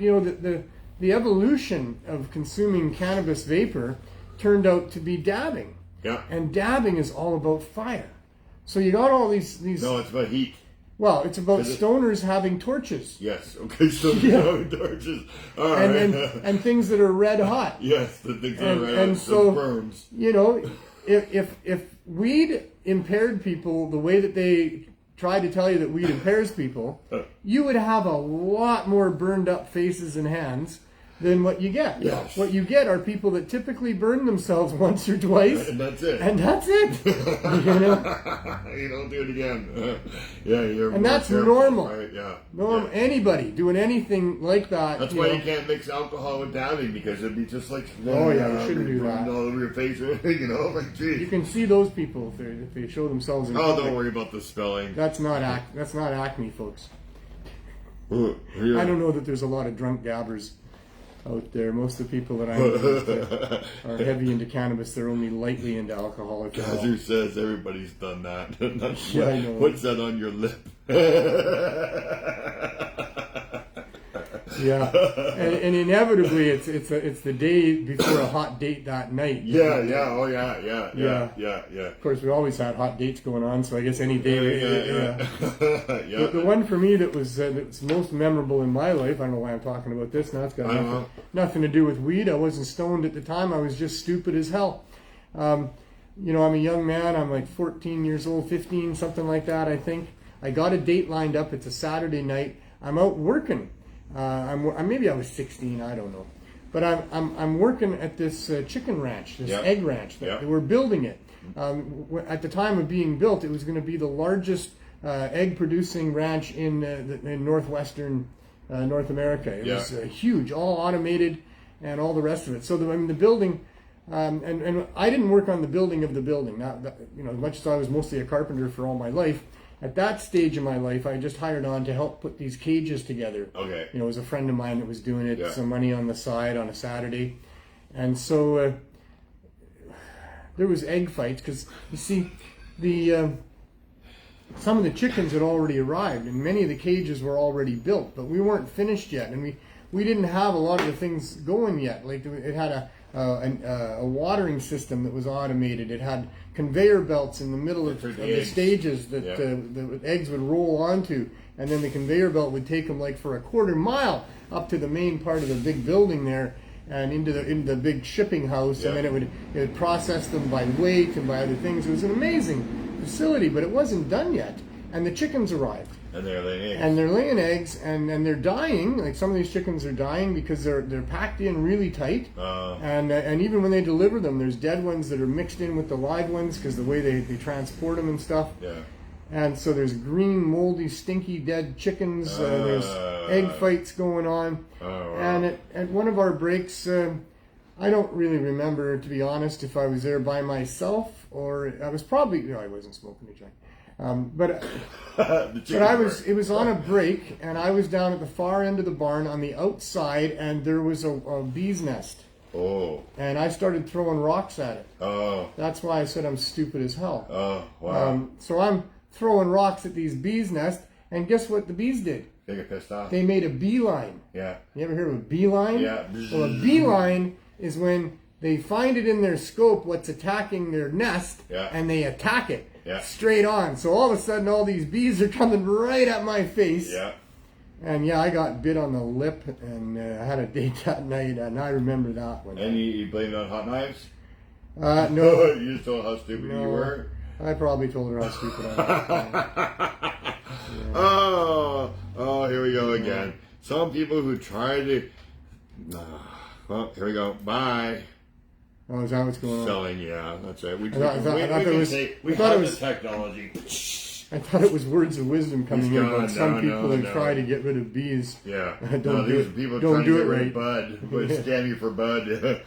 the evolution of consuming cannabis vapor turned out to be dabbing. Yeah. And dabbing is all about fire. So you got all these. No, it's about heat. Well, it's about stoners having torches. Yes. Okay. So having torches. All right. And things that are red hot. Yes, the things that are red hot. And so burns. You know, if weed impaired people the way that they try to tell you that weed impairs people, you would have a lot more burned up faces and hands than what you get. Yes. What you get are people that typically burn themselves once or twice. And that's it. And that's it. You know? You don't do it again. Yeah, you're. And that's careful, normal. right? Yeah. Normal. Yeah. Anybody doing anything like that. That's why you can't mix alcohol with downing, because it'd be just like. Oh yeah, you shouldn't do that. All over your face, you know, like geez. You can see those people if they show themselves in public. Don't worry about the spelling. That's not Acme, folks. Yeah. I don't know that there's a lot of drunk gabbers out there. Most of the people that I know are heavy into cannabis. They're only lightly into alcohol. God, who says everybody's done that? Yeah, I know. What's that on your lip? Yeah, and inevitably it's the day before a hot date that night. Yeah. Of course, we always had hot dates going on, so I guess any day. Yeah. The one for me that's most memorable in my life. I don't know why I'm talking about this now. It's got nothing to do with weed. I wasn't stoned at the time. I was just stupid as hell. You know, I'm a young man. I'm like 14 years old, 15, something like that. I think I got a date lined up. It's a Saturday night. I'm out working. Maybe I was 16, I don't know, but I'm working at this chicken ranch, this egg ranch. They were building it. At the time of being built, it was going to be the largest egg producing ranch in northwestern North America. It was huge, all automated, and all the rest of it. So the building, and I didn't work on the building of the building. As much as I was mostly a carpenter for all my life. At that stage in my life, I just hired on to help put these cages together. Okay. You know, it was a friend of mine that was doing it, some money on the side on a Saturday. And so there was egg fights because, you see, some of the chickens had already arrived and many of the cages were already built, but we weren't finished yet. And we didn't have a lot of the things going yet. Like it had a watering system that was automated. It had conveyor belts in the middle of the stages that the eggs would roll onto, and then the conveyor belt would take them like for a quarter mile up to the main part of the big building there and into the big shipping house, and then it would process them by weight and by other things. It was an amazing facility, but it wasn't done yet, and the chickens arrived. And they're laying eggs. And they're laying eggs, and they're dying. Like some of these chickens are dying because they're packed in really tight. And even when they deliver them, there's dead ones that are mixed in with the live ones because the way they transport them and stuff. Yeah. And so there's green, moldy, stinky, dead chickens. There's egg fights going on. And at one of our breaks, I don't really remember, to be honest, if I was there by myself or I was probably I wasn't smoking a joint. But it was on a break, and I was down at the far end of the barn on the outside, and there was a bee's nest. Oh. And I started throwing rocks at it. Oh. That's why I said I'm stupid as hell. Oh, wow. So I'm throwing rocks at these bees' nest, and guess what the bees did? They get pissed off. They made a beeline. Yeah. You ever hear of a beeline? Yeah. Well, a beeline is when they find it in their scope what's attacking their nest, and they attack it. Yeah. Straight on. So all of a sudden, all these bees are coming right at my face. Yeah. And I got bit on the lip, and I had a date that night, and I remember that one. And you blamed it on hot knives? No. You just told her how stupid you were? I probably told her how stupid I was. Oh, here we go again. Some people who try to... well, here we go. Bye. Oh, is that what's going on? Selling, yeah, that's right. We have the technology. I thought it was words of wisdom coming in about some people that try to get rid of bees. Yeah. Don't do it. People don't trying do to it get rid right. of bud. But scam you for bud.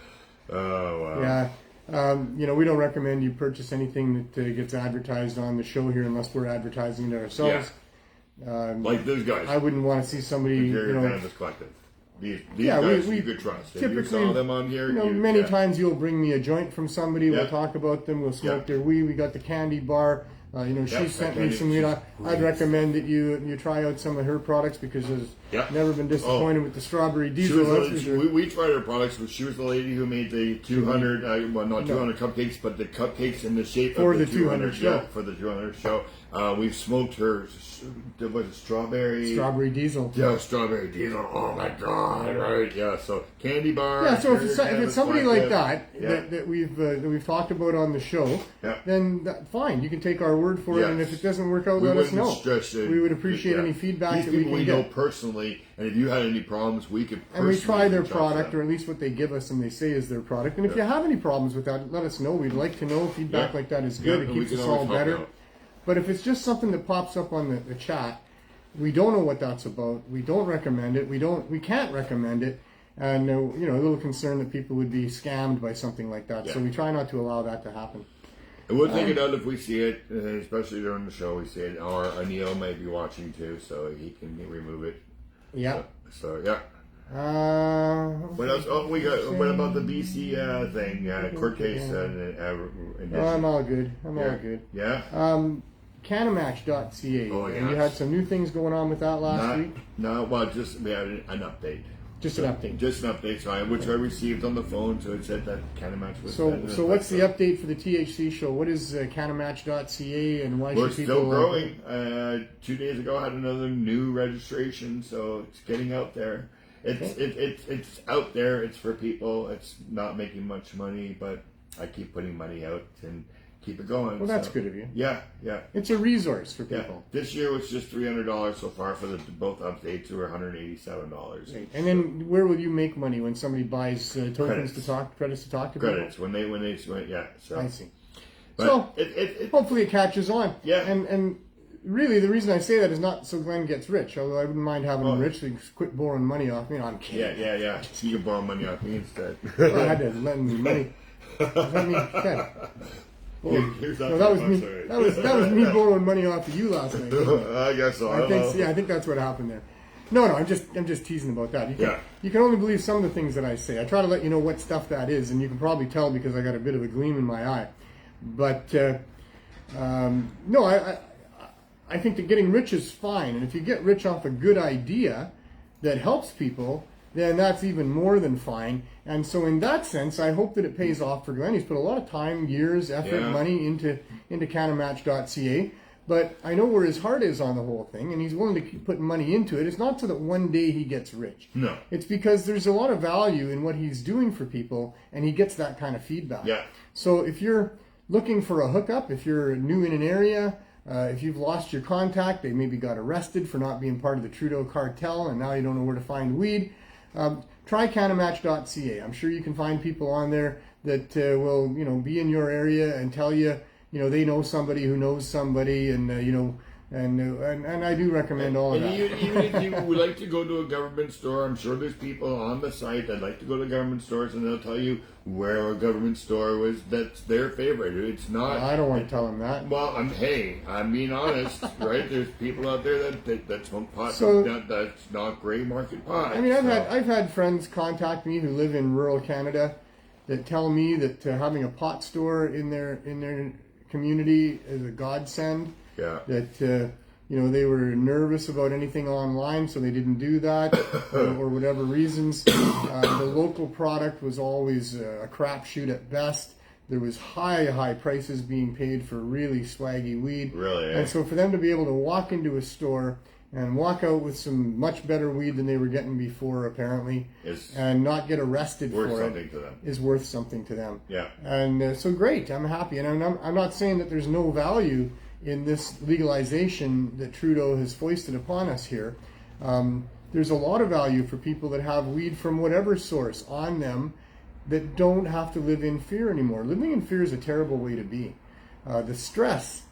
Oh, wow. Yeah. We don't recommend you purchase anything that gets advertised on the show here unless we're advertising it ourselves. Yeah. Like those guys. I wouldn't want to see somebody, Cannabis Collective. These guys you could trust. If you saw them on here, many times you'll bring me a joint from somebody. We'll talk about them. We'll smoke their weed. We got the candy bar. She sent me some weed. I'd recommend that you try out some of her products because there's never been disappointed with the strawberry diesel. We tried her products. She was the lady who made the 200, not 200 cupcakes, but the cupcakes in the shape of the 200 show. For the 200 show. We've smoked her, was it strawberry? Strawberry diesel. Yeah, strawberry diesel. Oh my God! Right? Yeah. So candy bar. Yeah. So if it's somebody like that yeah. that we've talked about on the show, yeah. then fine. You can take our word for it, and if it doesn't work out, let us know. We would appreciate any feedback that we can get. Know personally, and if you had any problems, we could. And we try their product, or at least what they give us, and they say is their product. And if you have any problems with that, let us know. We'd like to know. Feedback like that is good. It keeps us all better. But if it's just something that pops up on the chat, we don't know what that's about. We don't recommend it. We can't recommend it. And a little concerned that people would be scammed by something like that. So we try not to allow that to happen. And we'll take it out if we see it, especially during the show. We see it, or Neil might be watching too, so he can remove it. Yeah. So yeah. What else? Oh, we got. What about the BC thing? Court case. I'm all good. I'm all good. Yeah. Canamatch.ca. Oh, And you had some new things going on with that last week? No, well, just we had an update. Just an update. Just an update, which I received on the phone, so it said that Canamatch was... So what's the update for the THC show? What is Canamatch.ca, and why should people... We're still growing. 2 days ago, I had another new registration, so it's getting out there. It's out there. It's for people. It's not making much money, but I keep putting money out and keep it going. Well, that's good of you. Yeah. It's a resource for people. Yeah. This year was just $300 so far for both updates, were $187. Right. And then where will you make money when somebody buys credits to talk to people? Credits when they yeah. So I see. But so it hopefully it catches on. Yeah. And really, the reason I say that is not so Glenn gets rich, although I wouldn't mind having him rich, so he can quit borrowing money off me. No, I'm kidding. Yeah. You can borrow money off me instead. Well, I had to lend me money. That was me. That was me borrowing money off of you last night. I guess so. I think that's what happened there. No, I'm just teasing about that. You can only believe some of the things that I say. I try to let you know what stuff that is, and you can probably tell because I got a bit of a gleam in my eye. But no, I think that getting rich is fine, and if you get rich off a good idea that helps people, then that's even more than fine. And so in that sense, I hope that it pays off for Glenn. He's put a lot of time, years, effort, money into Canamatch.ca. But I know where his heart is on the whole thing, and he's willing to keep putting money into it. It's not so that one day he gets rich. No. It's because there's a lot of value in what he's doing for people, and he gets that kind of feedback. Yeah. So if you're looking for a hookup, if you're new in an area, if you've lost your contact, they maybe got arrested for not being part of the Trudeau cartel, and now you don't know where to find weed, try Canamatch.ca. I'm sure you can find people on there that will, be in your area and tell you, they know somebody who knows somebody, and and I do recommend all of that. Even if you would like to go to a government store, I'm sure there's people on the site that like to go to government stores, and they'll tell you where a government store was that's their favorite. It's not. I don't want to tell them that. Well, I'm being honest, right? There's people out there that smoke pot. That's not gray market pot. I mean, I've had friends contact me who live in rural Canada that tell me that having a pot store in their community is a godsend. Yeah. That they were nervous about anything online, so they didn't do that, or whatever reasons. The local product was always a crapshoot at best. There was high prices being paid for really swaggy weed. Really? And so for them to be able to walk into a store and walk out with some much better weed than they were getting before, apparently, and not get arrested for it, is worth something to them. Yeah. And so great, I'm happy. And I'm not saying that there's no value in this legalization that Trudeau has foisted upon us here. There's a lot of value for people that have weed from whatever source on them that don't have to live in fear anymore. Living in fear is a terrible way to be. The stress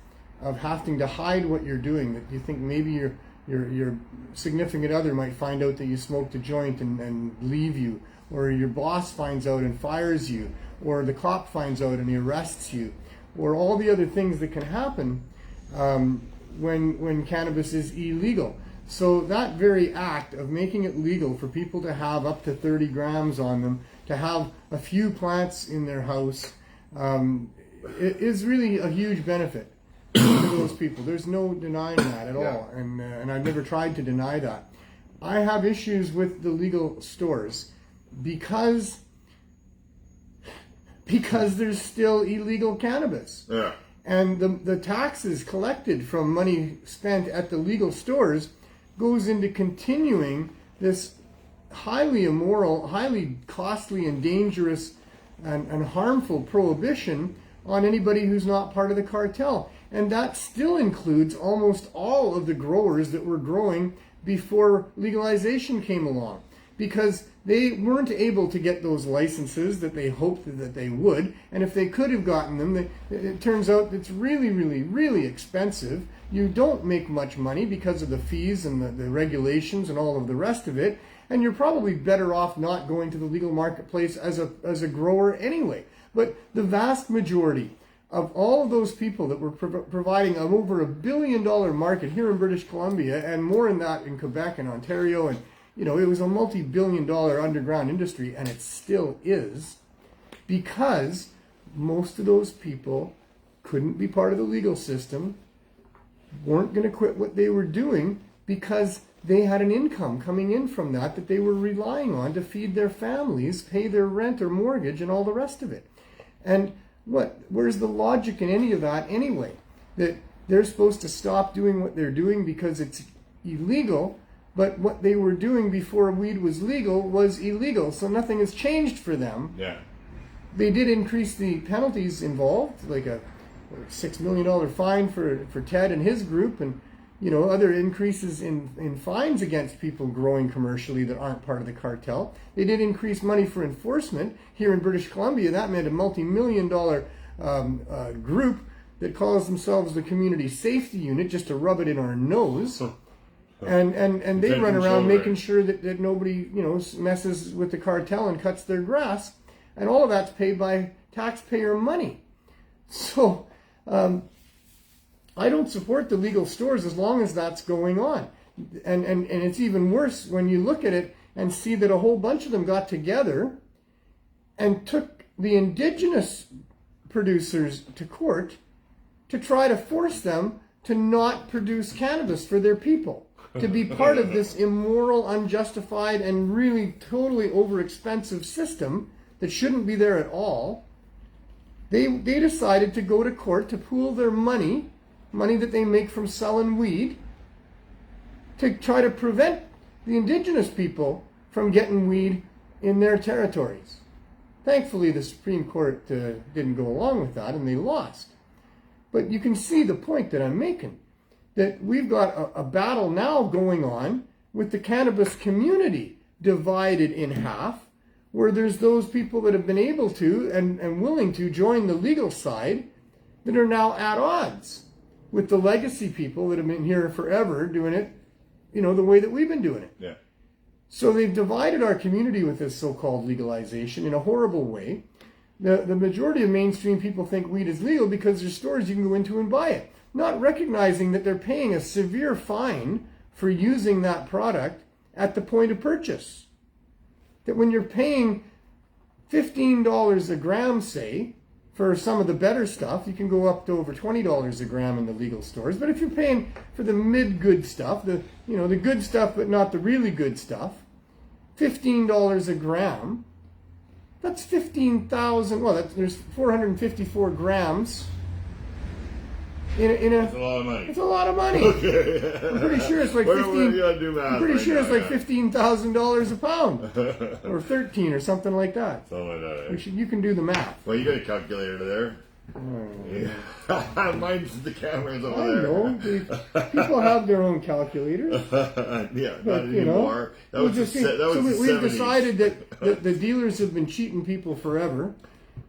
of having to hide what you're doing, that you think maybe your significant other might find out that you smoked a joint and leave you, or your boss finds out and fires you, or the cop finds out and he arrests you, or all the other things that can happen when cannabis is illegal. So that very act of making it legal for people to have up to 30 grams on them, to have a few plants in their house, it is really a huge benefit to those people. There's no denying that at all, and I've never tried to deny that. I have issues with the legal stores because there's still illegal cannabis. Yeah. And the taxes collected from money spent at the legal stores goes into continuing this highly immoral, highly costly and dangerous and harmful prohibition on anybody who's not part of the cartel. And that still includes almost all of the growers that were growing before legalization came along, because they weren't able to get those licenses that they hoped that they would. And if they could have gotten them, it turns out it's really, really, really expensive. You don't make much money because of the fees and the regulations and all of the rest of it. And you're probably better off not going to the legal marketplace as a grower anyway. But the vast majority of all of those people that were providing over $1 billion market here in British Columbia, and more than that in Quebec and Ontario, and it was a multi-billion-dollar underground industry, and it still is, because most of those people couldn't be part of the legal system, weren't going to quit what they were doing because they had an income coming in from that they were relying on to feed their families, pay their rent or mortgage, and all the rest of it. And where's the logic in any of that anyway? That they're supposed to stop doing what they're doing because it's illegal, but what they were doing before weed was legal was illegal, so nothing has changed for them. Yeah. They did increase the penalties involved, like a $6 million fine for Ted and his group, and other increases in fines against people growing commercially that aren't part of the cartel. They did increase money for enforcement. Here in British Columbia, that meant a multi-million-dollar group that calls themselves the Community Safety Unit, just to rub it in our nose. And they run around making sure that nobody messes with the cartel and cuts their grass. And all of that's paid by taxpayer money. So I don't support the legal stores as long as that's going on. And it's even worse when you look at it and see that a whole bunch of them got together and took the indigenous producers to court to try to force them to not produce cannabis for their people, to be part of this immoral, unjustified, and really totally overexpensive system that shouldn't be there at all. They decided to go to court to pool their money that they make from selling weed, to try to prevent the indigenous people from getting weed in their territories. Thankfully, the Supreme Court didn't go along with that, and they lost. But you can see the point that I'm making, that we've got a battle now going on with the cannabis community divided in half, where there's those people that have been able to and willing to join the legal side that are now at odds with the legacy people that have been here forever doing it, the way that we've been doing it. Yeah. So they've divided our community with this so-called legalization in a horrible way. The majority of mainstream people think weed is legal because there's stores you can go into and buy it, not recognizing that they're paying a severe fine for using that product at the point of purchase. That when you're paying $15 a gram, say, for some of the better stuff, you can go up to over $20 a gram in the legal stores. But if you're paying for the mid-good stuff, the good stuff but not the really good stuff, $15 a gram, that's 15,000. Well, there's 454 grams. That's a lot of money. It's a lot of money. Okay. I'm pretty sure it's like $15,000 a pound, or 13 or something like that. Something like that. You can do the math. Well, you got a calculator there. Yeah. Mine's the cameras over there. I know. People have their own calculators. Yeah, But, not anymore. We've decided that the dealers have been cheating people forever.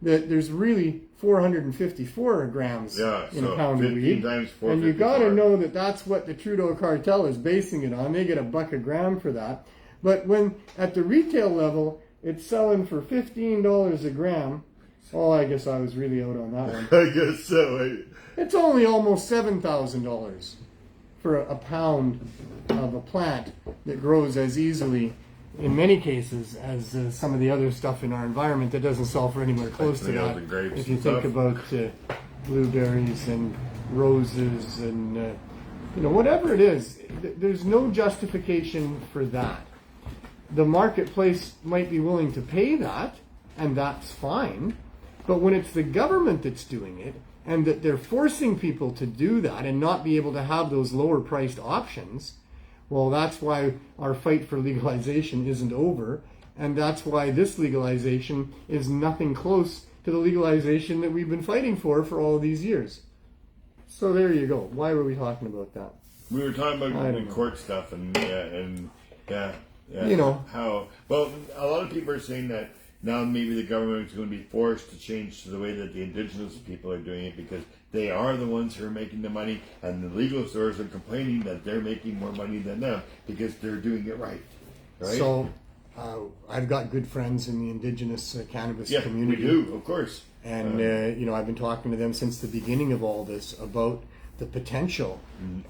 That there's really 454 grams in a pound of weed. And you got to know that that's what the Trudeau cartel is basing it on. They get $1 a gram for that. But when at the retail level, it's selling for $15 a gram. Oh, I guess I was really out on that one. I guess so. It's only almost $7,000 for a pound of a plant that grows as easily, in many cases, as some of the other stuff in our environment that doesn't sell for anywhere close to that. If you think about blueberries and roses and whatever it is, there's no justification for that. The marketplace might be willing to pay that, and that's fine. But when it's the government that's doing it, and that they're forcing people to do that and not be able to have those lower priced options, well, that's why our fight for legalization isn't over, and that's why this legalization is nothing close to the legalization that we've been fighting for all of these years. So there you go. Why were we talking about that? We were talking about the court stuff and you know, how, well, a lot of people are saying that now maybe the government is going to be forced to change to the way that the indigenous people are doing it, because they are the ones who are making the money, and the legal stores are complaining that they're making more money than them because they're doing it right. So I've got good friends in the indigenous cannabis community. We do, of course. And you know, I've been talking to them since the beginning of all this about the potential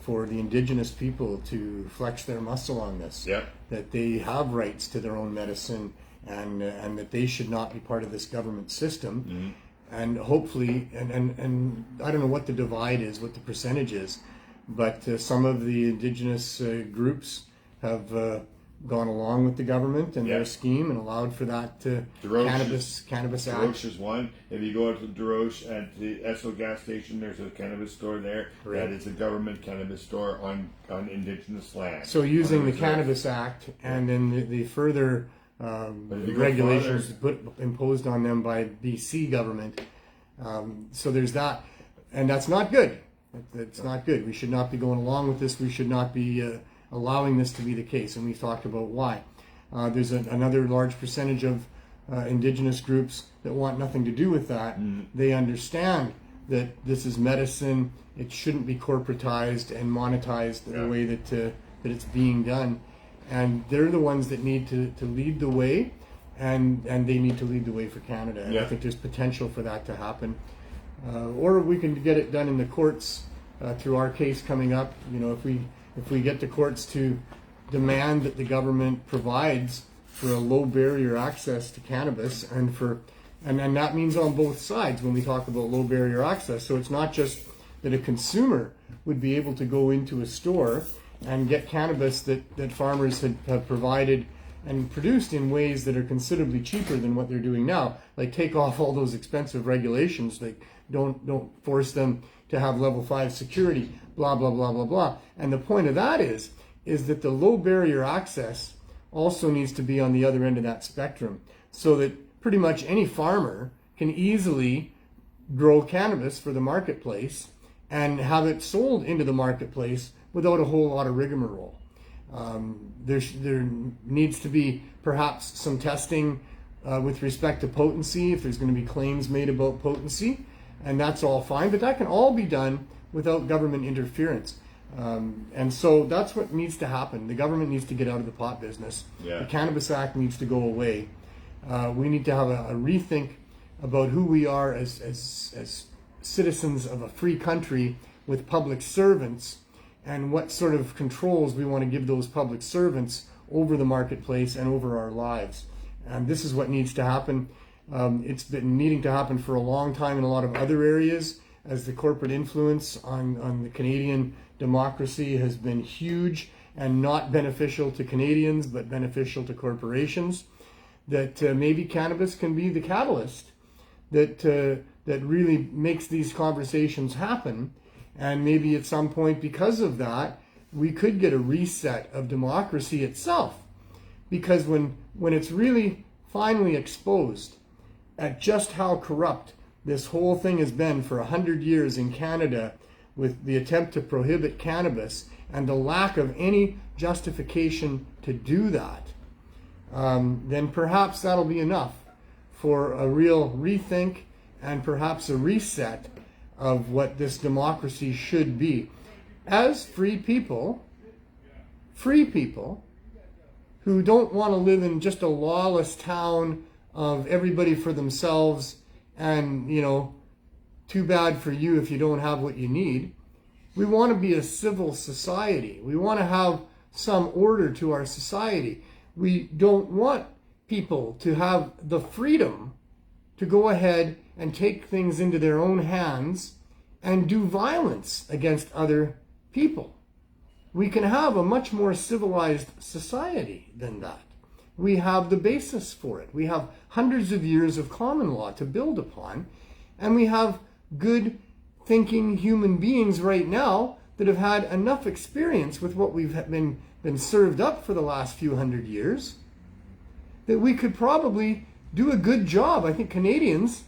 for the indigenous people to flex their muscle on this. That they have rights to their own medicine, and that they should not be part of this government system. And hopefully, and I don't know what the divide is, what the percentage is, but some of the indigenous groups have gone along with the government and their scheme and allowed for that Cannabis Act. Desroche is one. If you go out to Desroche at the Esso gas station, there's a cannabis store there. That is a government cannabis store on indigenous land. So using the Cannabis Act and then the further regulations imposed on them by BC government. So there's that, and that's not good. It's not good. We should not be going along with this. We should not be allowing this to be the case, and we've talked about why. There's another large percentage of indigenous groups that want nothing to do with that. They understand that this is medicine. It shouldn't be corporatized and monetized the way that it's being done. And they're the ones that need to lead the way, and they need to lead the way for Canada. And I think there's potential for that to happen. Or we can get it done in the courts through our case coming up. You know, if we get the courts to demand that the government provides for a low barrier access to cannabis, and that means on both sides when we talk about low barrier access. So it's not just that a consumer would be able to go into a store and get cannabis that farmers have provided and produced in ways that are considerably cheaper than what they're doing now. Like, take off all those expensive regulations, like don't force them to have level 5 security, blah, blah, blah, blah, blah. And the point of that is that the low barrier access also needs to be on the other end of that spectrum, so that pretty much any farmer can easily grow cannabis for the marketplace and have it sold into the marketplace without a whole lot of rigmarole. There needs to be perhaps some testing with respect to potency, if there's going to be claims made about potency, and that's all fine, but that can all be done without government interference. And so that's what needs to happen. The government needs to get out of the pot business. The Cannabis Act needs to go away. We need to have a rethink about who we are as citizens of a free country with public servants, and what sort of controls we want to give those public servants over the marketplace and over our lives. And this is what needs to happen. It's been needing to happen for a long time in a lot of other areas, as the corporate influence on the Canadian democracy has been huge and not beneficial to Canadians, but beneficial to corporations. That maybe cannabis can be the catalyst that really makes these conversations happen. And maybe at some point, because of that, we could get a reset of democracy itself. Because when it's really finally exposed at just how corrupt this whole thing has been for 100 years in Canada, with the attempt to prohibit cannabis and the lack of any justification to do that, then perhaps that'll be enough for a real rethink and perhaps a reset of what this democracy should be. As free people who don't want to live in just a lawless town of everybody for themselves, and, you know, too bad for you if you don't have what you need. We want to be a civil society. We want to have some order to our society. We don't want people to have the freedom to go ahead and take things into their own hands and do violence against other people. We can have a much more civilized society than that. We have the basis for it. We have hundreds of years of common law to build upon, and we have good thinking human beings right now that have had enough experience with what we've been served up for the last few hundred years, that we could probably do a good job. I think Canadians,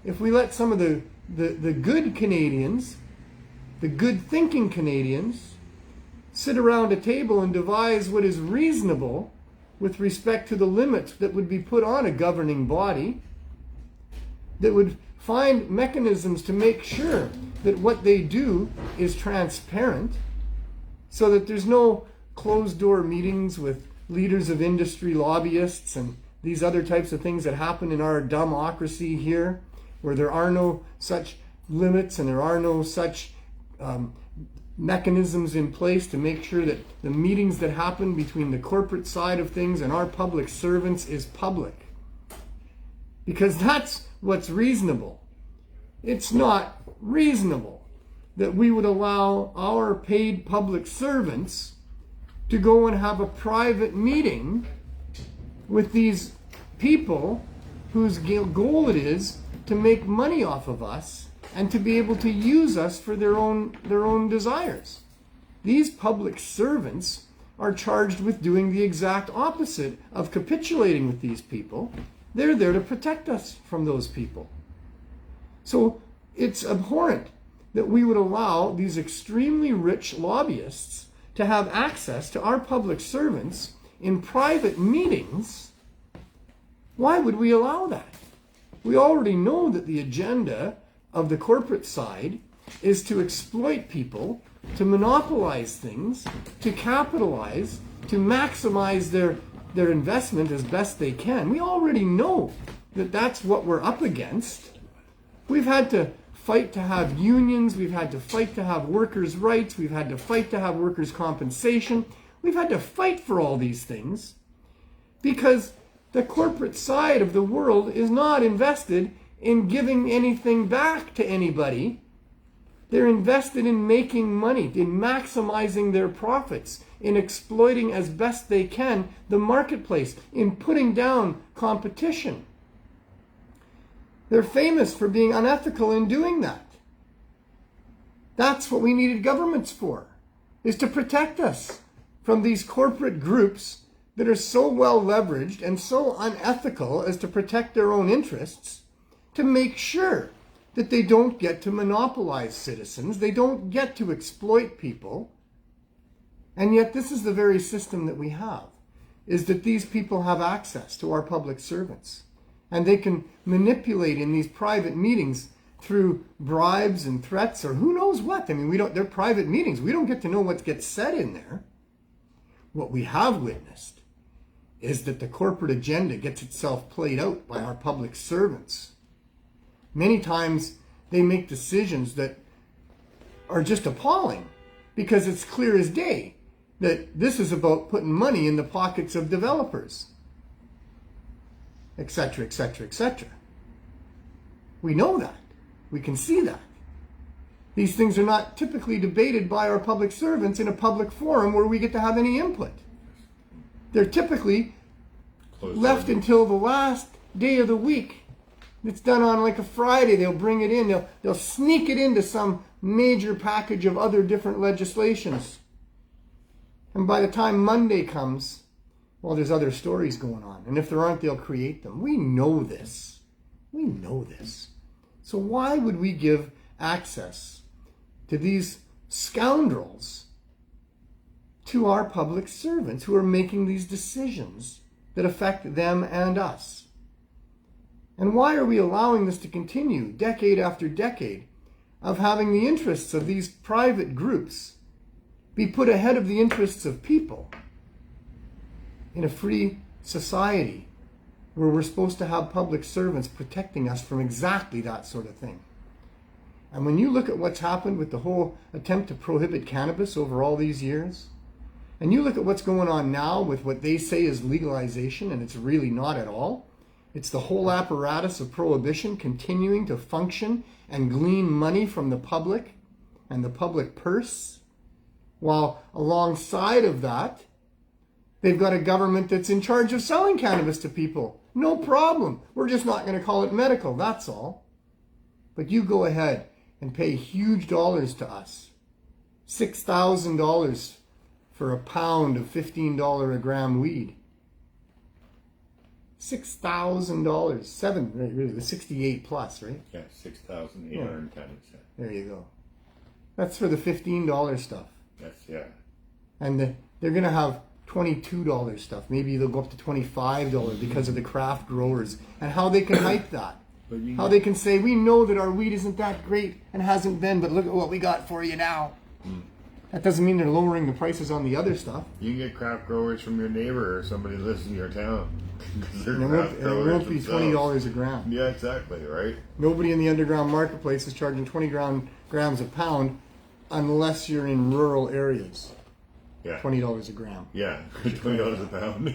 if we let some of the good Canadians, the good thinking Canadians, sit around a table and devise what is reasonable with respect to the limits that would be put on a governing body, that would find mechanisms to make sure that what they do is transparent, so that there's no closed door meetings with leaders of industry, lobbyists, and these other types of things that happen in our democracy here, where there are no such limits and there are no such mechanisms in place to make sure that the meetings that happen between the corporate side of things and our public servants is public. Because that's what's reasonable. It's not reasonable that we would allow our paid public servants to go and have a private meeting with these people whose goal it is to make money off of us and to be able to use us for their own desires. These public servants are charged with doing the exact opposite of capitulating with these people. They're there to protect us from those people. So it's abhorrent that we would allow these extremely rich lobbyists to have access to our public servants in private meetings. Why would we allow that? We already know that the agenda of the corporate side is to exploit people, to monopolize things, to capitalize, to maximize their investment as best they can. We already know that that's what we're up against. We've had to fight to have unions, we've had to fight to have workers' rights, we've had to fight to have workers' compensation. We've had to fight for all these things because the corporate side of the world is not invested in giving anything back to anybody. They're invested in making money, in maximizing their profits, in exploiting as best they can the marketplace, in putting down competition. They're famous for being unethical in doing that. That's what we needed governments for, is to protect us from these corporate groups that are so well leveraged and so unethical as to protect their own interests, to make sure that they don't get to monopolize citizens, they don't get to exploit people. And yet this is the very system that we have, is that these people have access to our public servants. And they can manipulate in these private meetings through bribes and threats or who knows what. I mean, they're private meetings. We don't get to know what gets said in there. What we have witnessed is that the corporate agenda gets itself played out by our public servants. Many times they make decisions that are just appalling because it's clear as day that this is about putting money in the pockets of developers, etc., etc., etc. We know that. We can see that. These things are not typically debated by our public servants in a public forum where we get to have any input. They're typically left until the last day of the week. It's done on like a Friday. They'll bring it in. They'll sneak it into some major package of other different legislations. And by the time Monday comes, well, there's other stories going on. And if there aren't, they'll create them. We know this. We know this. So why would we give access to these scoundrels to our public servants who are making these decisions that affect them and us? And why are we allowing this to continue decade after decade of having the interests of these private groups be put ahead of the interests of people in a free society where we're supposed to have public servants protecting us from exactly that sort of thing? And when you look at what's happened with the whole attempt to prohibit cannabis over all these years, and you look at what's going on now with what they say is legalization, and it's really not at all. It's the whole apparatus of prohibition continuing to function and glean money from the public and the public purse, while alongside of that, they've got a government that's in charge of selling cannabis to people. No problem. We're just not going to call it medical, that's all. But you go ahead and pay huge dollars to us. $6,000 for a pound of $15 a gram weed. $6,000. Really, the 68 plus, right? Yeah, 6,810. Yeah. There you go. That's for the $15 stuff. Yeah. And they're going to have $22 stuff. Maybe they'll go up to $25 because of the craft growers and how they can hype that. How they can say, we know that our weed isn't that great and hasn't been, but look at what we got for you now. That doesn't mean they're lowering the prices on the other stuff. You can get craft growers from your neighbor or somebody that lives in your town. And it won't be $20 a gram. Yeah, exactly, right? Nobody in the underground marketplace is charging 20 grams a pound unless you're in rural areas. Yeah. $20 a gram. Yeah, $20 a pound.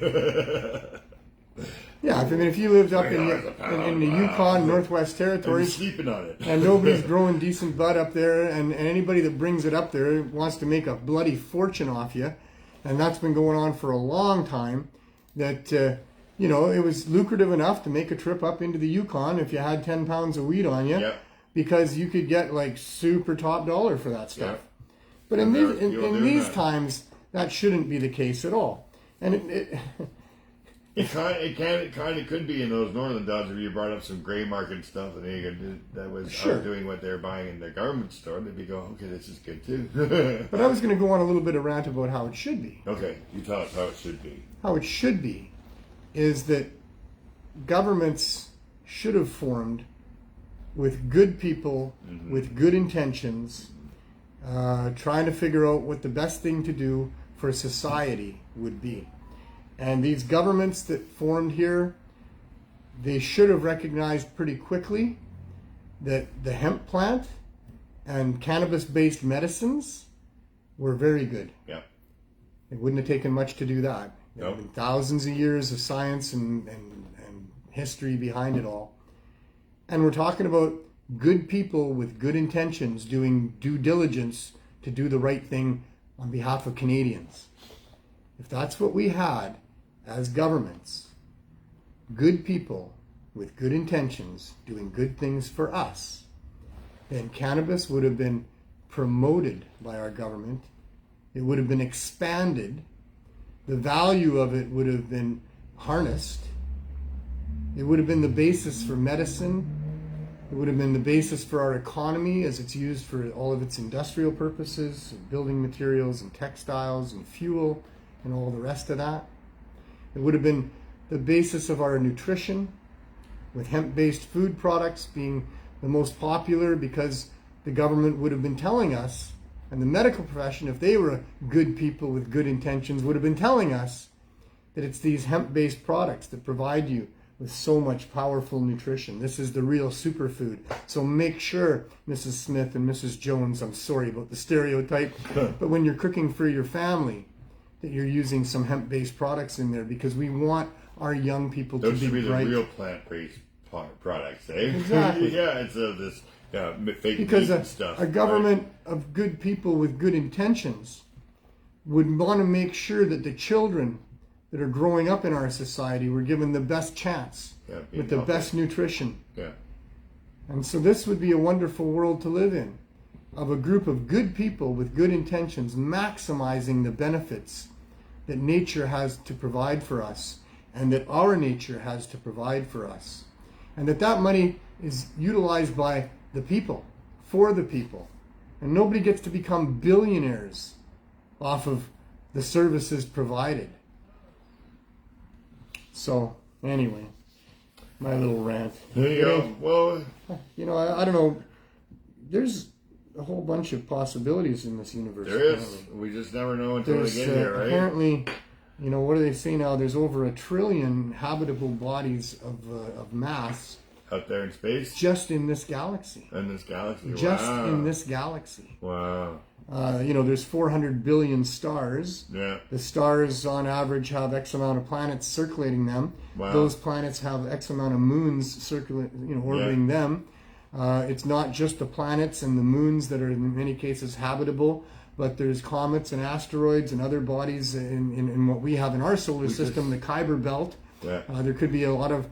Yeah, I mean, if you lived up in the Yukon, Northwest Territories, sleeping on it, and nobody's growing decent bud up there, and anybody that brings it up there wants to make a bloody fortune off you, and that's been going on for a long time, that, you know, it was lucrative enough to make a trip up into the Yukon if you had 10 pounds of weed on you, yeah, because you could get, like, super top dollar for that stuff. Yeah. But in these times, that shouldn't be the case at all. And it kind of could be in those northern towns if you brought up some gray market stuff and that was doing what they're buying in their government store. They'd be going, okay, this is good too. But I was going to go on a little bit of rant about how it should be. Okay, you tell us how it should be. How it should be is that governments should have formed with good people, with good intentions, trying to figure out what the best thing to do for society would be. And these governments that formed here, they should have recognized pretty quickly that the hemp plant and cannabis-based medicines were very good. Yeah. It wouldn't have taken much to do that. There have been thousands of years of science and history behind it all. And we're talking about good people with good intentions doing due diligence to do the right thing on behalf of Canadians. If that's what we had as governments, good people with good intentions doing good things for us, then cannabis would have been promoted by our government. It would have been expanded. The value of it would have been harnessed. It would have been the basis for medicine. It would have been the basis for our economy as it's used for all of its industrial purposes, building materials and textiles and fuel and all the rest of that. It would have been the basis of our nutrition, with hemp-based food products being the most popular because the government would have been telling us, and the medical profession, if they were good people with good intentions, would have been telling us that it's these hemp-based products that provide you with so much powerful nutrition. This is the real superfood. So make sure, Mrs. Smith and Mrs. Jones, I'm sorry about the stereotype, but when you're cooking for your family, that you're using some hemp-based products in there, because we want our young people to be bright. Those should be the real plant-based products, eh? Exactly. Yeah, instead of this fake because meat and stuff. A government of good people with good intentions would want to make sure that the children that are growing up in our society were given the best chance with the best nutrition. Yeah. And so this would be a wonderful world to live in, of a group of good people with good intentions maximizing the benefits that nature has to provide for us, and that our nature has to provide for us. And that money is utilized by the people, for the people. And nobody gets to become billionaires off of the services provided. So, anyway, my little rant. There you go. Well, you know, I don't know. There's a whole bunch of possibilities in this universe. There is. We just never know until they get here, right? Apparently, you know, what do they say now? There's over 1 trillion habitable bodies of mass out there in space, just in this galaxy. In this galaxy, just in this galaxy. Wow. You know, there's 400 billion stars. Yeah. The stars, on average, have X amount of planets circulating them. Wow. Those planets have X amount of moons orbiting them. It's not just the planets and the moons that are in many cases habitable, but there's comets and asteroids and other bodies in what we have in our solar system, the Kuiper Belt. Yeah. There could be a lot of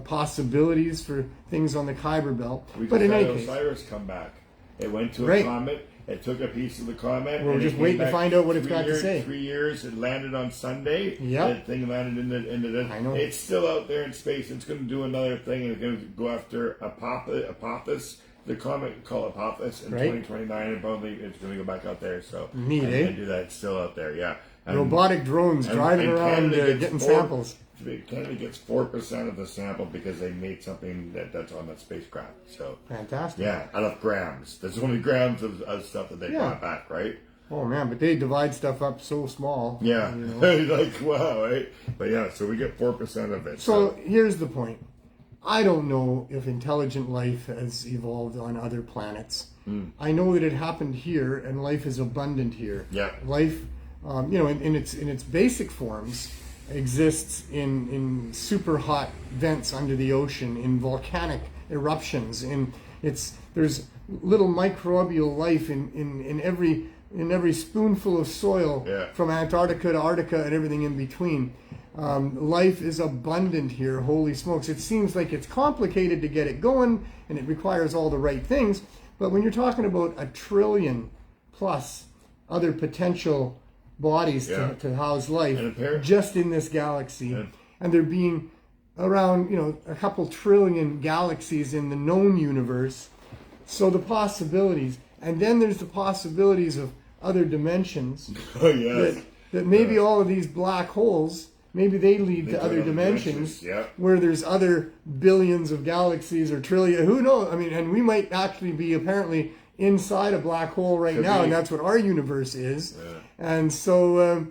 possibilities for things on the Kuiper Belt. We but in any case, Osiris come back. It went to a comet. It took a piece of the comet. We're just waiting to find out what it's got to say. 3 years. It landed on Sunday. Yeah. That thing landed into the. I know. It's still out there in space. It's going to do another thing. It's going to go after Apophis. The comet called Apophis in 2029, and probably it's going to go back out there. So neat, and do that. It's still out there. Yeah. And, robotic drones driving around getting samples. Canada gets 4% of the sample because they made something that's on that spacecraft. So fantastic. Yeah, out of grams. There's only grams of stuff that they brought back, right? Oh man, but they divide stuff up so small. Yeah, you know? Like wow, right? But yeah, so we get 4% of it. So here's the point. I don't know if intelligent life has evolved on other planets. I know that it happened here, and life is abundant here. Yeah, life, in its basic forms, exists in super hot vents under the ocean, in volcanic eruptions. There's little microbial life in every spoonful of soil, from Antarctica to Arctica and everything in between. Life is abundant here. Holy smokes! It seems like it's complicated to get it going, and it requires all the right things. But when you're talking about 1 trillion plus other potential bodies to house life just in this galaxy, and there being around a couple trillion galaxies in the known universe, so the possibilities, and then there's the possibilities of other dimensions. That maybe all of these black holes, maybe they lead to other dimensions where there's other billions of galaxies or trillion, who knows? I mean, and we might actually be apparently inside a black hole right now, and that's what our universe is. And so,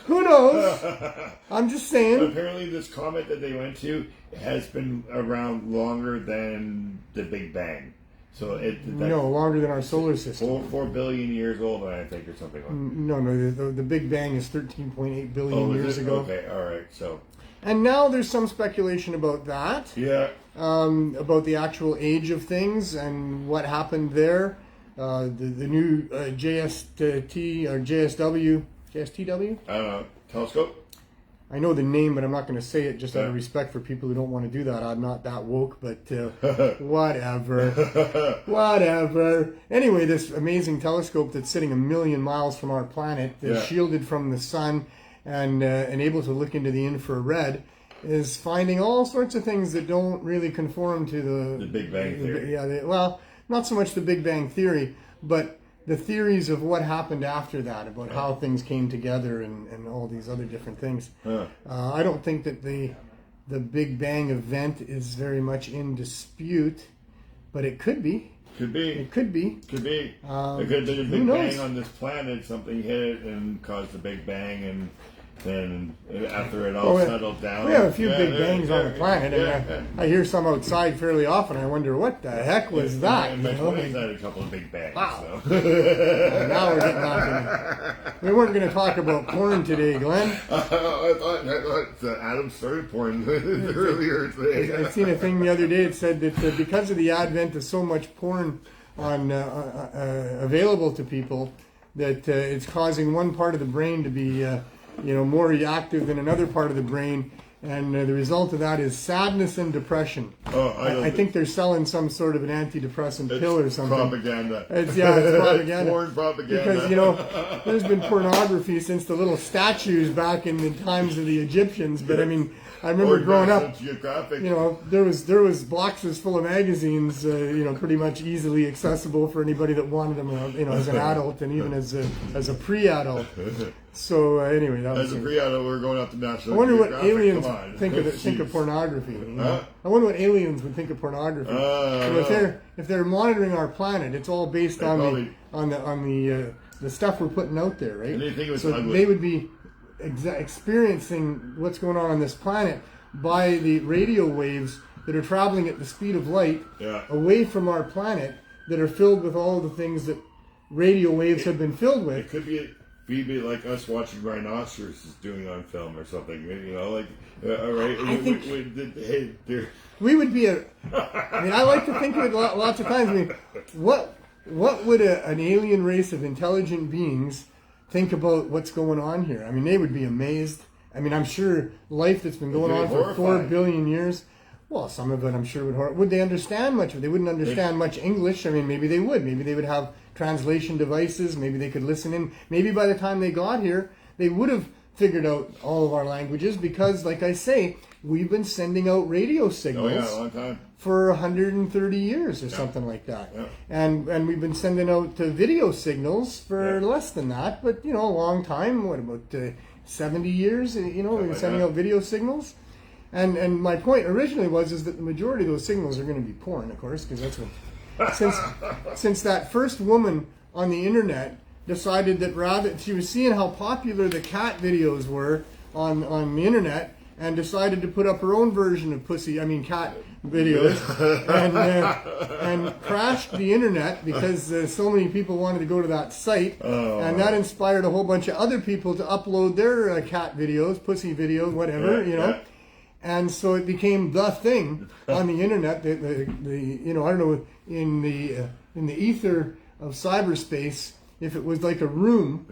who knows? I'm just saying. But apparently this comet that they went to has been around longer than the Big Bang. So longer than our solar system. 4 billion years old, I think, or something like that. No, the Big Bang is 13.8 billion years ago. Okay, all right, so. And now there's some speculation about that. Yeah. About the actual age of things and what happened there. The new JST or JSTW? I don't know. Telescope? I know the name, but I'm not going to say it just out of respect for people who don't want to do that. I'm not that woke, but whatever. Whatever. Anyway, this amazing telescope that's sitting 1 million miles from our planet, shielded from the sun and able to look into the infrared, is finding all sorts of things that don't really conform to the Big Bang Theory. Well, not so much the Big Bang Theory, but the theories of what happened after that, about how things came together and all these other different things. I don't think that the Big Bang event is very much in dispute, but it could be. Could be. It could be. Could be. There could have been a Big Bang on this planet, something hit it and caused the Big Bang, and then after it all settled down. We have a few Big Bangs on the planet, and I hear some outside fairly often. I wonder, what the heck was that? My 20s had a couple of Big Bangs. Wow. So. Now we're getting off. We weren't going to talk about porn today, Glenn. I thought Adam started porn earlier today. I seen a thing the other day. It said that because of the advent of so much porn on available to people, that it's causing one part of the brain to be more reactive than another part of the brain, and the result of that is sadness and depression. I think they're selling some sort of an antidepressant pill or something. Propaganda. It's propaganda. Porn propaganda. Because there's been pornography since the little statues back in the times of the Egyptians. But I mean, I remember growing up. There was boxes full of magazines. Pretty much easily accessible for anybody that wanted them. As an adult and even as a pre-adult. So anyway, that was as a pre-adult, we're going out to National. I wonder what aliens think of pornography. I wonder what aliens would think of pornography. If they're monitoring our planet, it's all based on the stuff we're putting out there, right? And they think it was so ugly. They would be experiencing what's going on this planet by the radio waves that are traveling at the speed of light away from our planet, that are filled with all the things that radio waves have been filled with. It could be like us watching rhinoceroses doing on film or something, right? I think we would be I like to think of it lots of times. I mean, what would an alien race of intelligent beings think about what's going on here? I mean, they would be amazed. I mean, I'm sure life that's been going on for 4 billion years. Well, some of it I'm sure would they understand much of it? They wouldn't understand much English. I mean, maybe they would. Maybe they would have translation devices. Maybe they could listen in. Maybe by the time they got here, they would have figured out all of our languages because, like I say, we've been sending out radio signals a long time. for 130 years or something like that. Yeah. And we've been sending out video signals for less than that, but, a long time. What, about 70 years, we've been sending out video signals? And my point originally is that the majority of those signals are going to be porn, of course, because that's what... Since that first woman on the internet decided that she was seeing how popular the cat videos were on the internet and decided to put up her own version of cat videos and crashed the internet because so many people wanted to go to that site, and that inspired a whole bunch of other people to upload their cat videos, pussy videos, whatever, And so it became the thing on the internet. I don't know, in the ether of cyberspace, if it was like a room,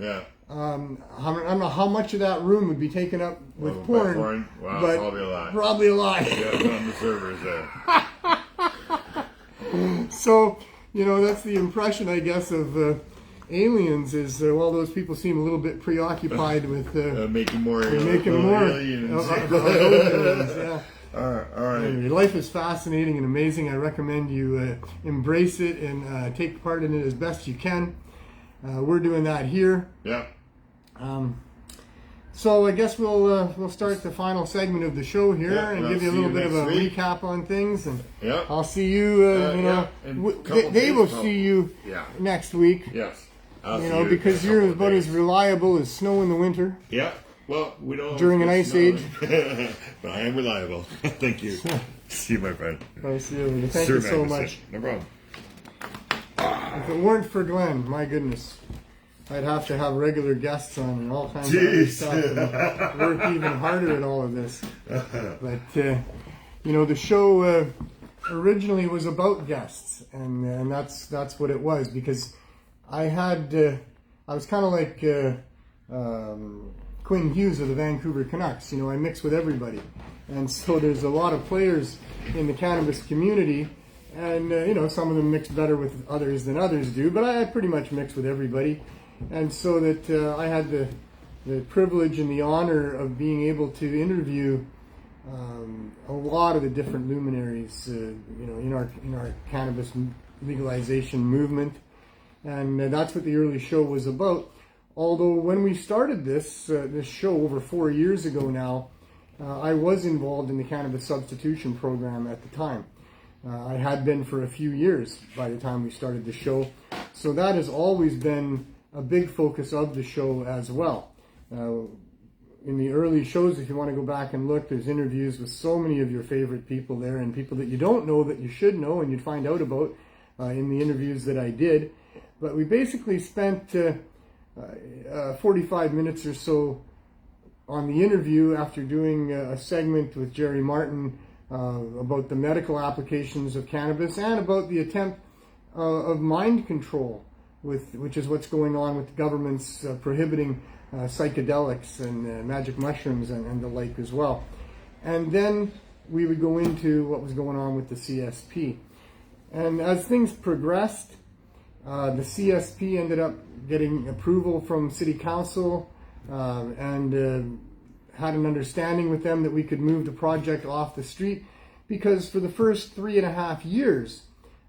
I don't know how much of that room would be taken up with porn. Wow, but probably a lot. Probably a lot. Yeah, on the servers there. So, that's the impression, I guess, of aliens is, those people seem a little bit preoccupied with making more aliens. Yeah. All right. Anyway, life is fascinating and amazing. I recommend you embrace it and take part in it as best you can. We're doing that here. Yeah. So I guess we'll start the final segment of the show here and give you a little bit of a recap on things, and I'll see you. They will see you next week. Yes. Because you're about as reliable as snow in the winter. Yeah. Well, we don't. During an ice age. But I am reliable. Thank you. See you, my friend. I'll see you. Thank you so much. No problem. If it weren't for Glenn, my goodness, I'd have to have regular guests on and all kinds of other stuff and work even harder at all of this. But, the show originally was about guests, and that's what it was, because I was kind of like Quinn Hughes of the Vancouver Canucks. I mix with everybody. And so there's a lot of players in the cannabis community, and, some of them mix better with others than others do, but I pretty much mix with everybody. And so that I had the privilege and the honor of being able to interview a lot of the different luminaries, in our cannabis legalization movement. And that's what the early show was about. Although when we started this show over 4 years ago now, I was involved in the Cannabis Substitution Program at the time. I had been for a few years by the time we started the show. So that has always been a big focus of the show as well. In the early shows, if you want to go back and look, there's interviews with so many of your favorite people there, and people that you don't know that you should know and you'd find out about in the interviews that I did. But we basically spent 45 minutes or so on the interview after doing a segment with Jerry Martin about the medical applications of cannabis and about the attempt of mind control, which is what's going on with the government's prohibiting psychedelics and magic mushrooms and the like as well. And then we would go into what was going on with the CSP. And as things progressed, the CSP ended up getting approval from City Council and had an understanding with them that we could move the project off the street, because for the first 3.5 years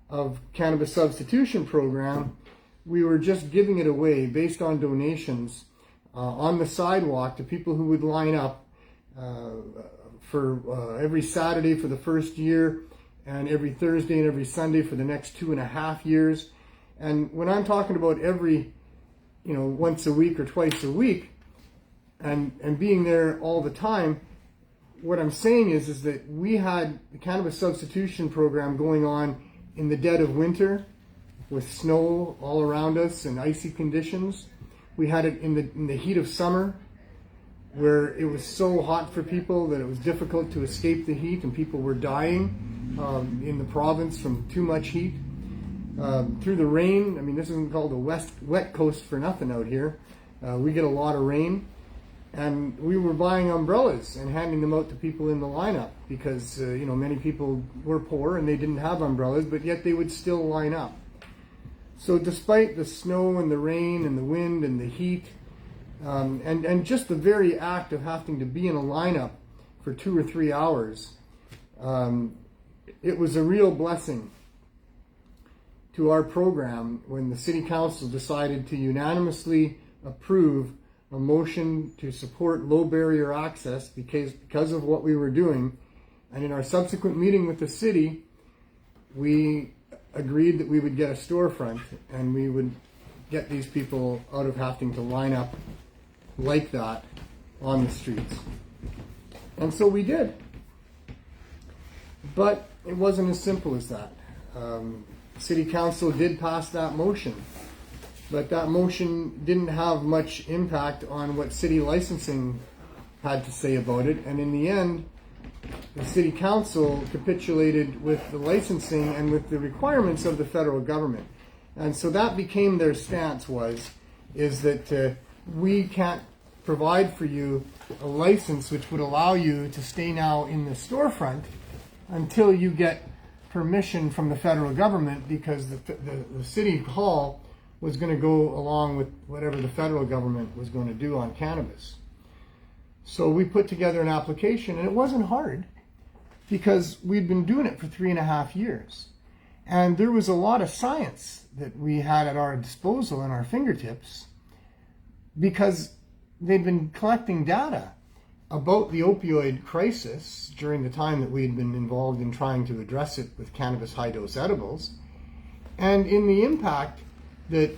of Cannabis Substitution Program, we were just giving it away based on donations on the sidewalk to people who would line up for every Saturday for the first year, and every Thursday and every Sunday for the next 2.5 years. And when I'm talking about every, once a week or twice a week, and being there all the time, what I'm saying is that we had the Cannabis Substitution Program going on in the dead of winter, with snow all around us and icy conditions. We had it in the heat of summer, where it was so hot for people that it was difficult to escape the heat, and people were dying in the province from too much heat. Through the rain, this isn't called the wet coast for nothing out here. We get a lot of rain. And we were buying umbrellas and handing them out to people in the lineup because, many people were poor and they didn't have umbrellas, but yet they would still line up. So despite the snow and the rain and the wind and the heat, and just the very act of having to be in a lineup for 2 or 3 hours, it was a real blessing to our program when the City Council decided to unanimously approve a motion to support low barrier access because of what we were doing. And in our subsequent meeting with the city, we agreed that we would get a storefront and we would get these people out of having to line up like that on the streets. And so we did. But it wasn't as simple as that. City Council did pass that motion, but that motion didn't have much impact on what city licensing had to say about it. And in the end, the City Council capitulated with the licensing and with the requirements of the federal government. And so that became their stance is that we can't provide for you a license which would allow you to stay now in the storefront until you get permission from the federal government, because the city hall was going to go along with whatever the federal government was going to do on cannabis. So we put together an application, and it wasn't hard because we'd been doing it for 3.5 years. And there was a lot of science that we had at our disposal and our fingertips because they'd been collecting data about the opioid crisis during the time that we had been involved in trying to address it with cannabis high-dose edibles, and in the impact that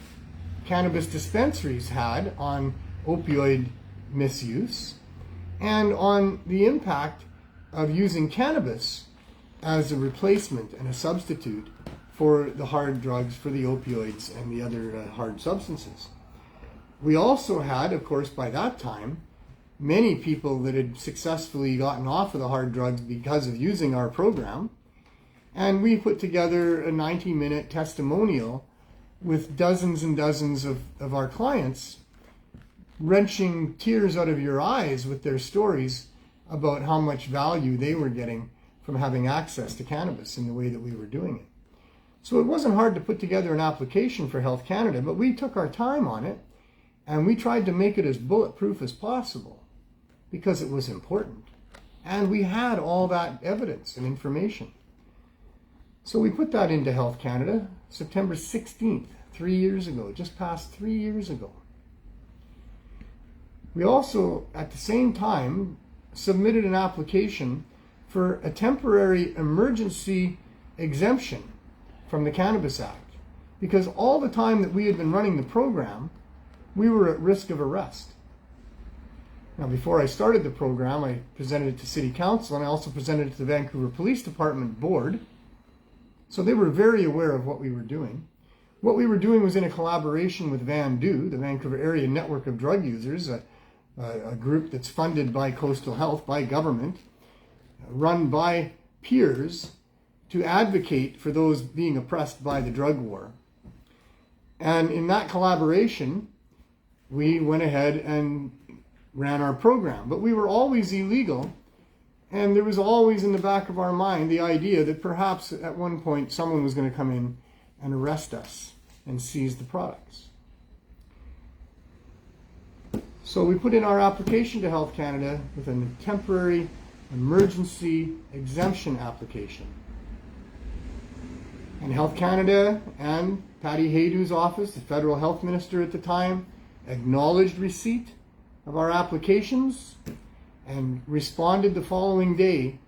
cannabis dispensaries had on opioid misuse, and on the impact of using cannabis as a replacement and a substitute for the hard drugs, for the opioids and the other hard substances. We also had, of course, by that time, many people that had successfully gotten off of the hard drugs because of using our program. And we put together a 90-minute testimonial with dozens and dozens of our clients, wrenching tears out of your eyes with their stories about how much value they were getting from having access to cannabis in the way that we were doing it. So it wasn't hard to put together an application for Health Canada, but we took our time on it and we tried to make it as bulletproof as possible because it was important. And we had all that evidence and information. So we put that into Health Canada September 16th, 3 years ago, just past 3 years ago. We also, at the same time, submitted an application for a temporary emergency exemption from the Cannabis Act, because all the time that we had been running the program, we were at risk of arrest. Now, before I started the program, I presented it to City Council, and I also presented it to the Vancouver Police Department Board. So they were very aware of what we were doing. What we were doing was in a collaboration with VANDU, the Vancouver Area Network of Drug Users, a group that's funded by Coastal Health, by government, run by peers to advocate for those being oppressed by the drug war. And in that collaboration, we went ahead and ran our program. But we were always illegal, and there was always in the back of our mind the idea that perhaps at one point someone was going to come in and arrest us and seize the products. So we put in our application to Health Canada with a temporary emergency exemption application. And Health Canada and Patty Haydu's office, the federal health minister at the time, acknowledged receipt of our applications and responded the following day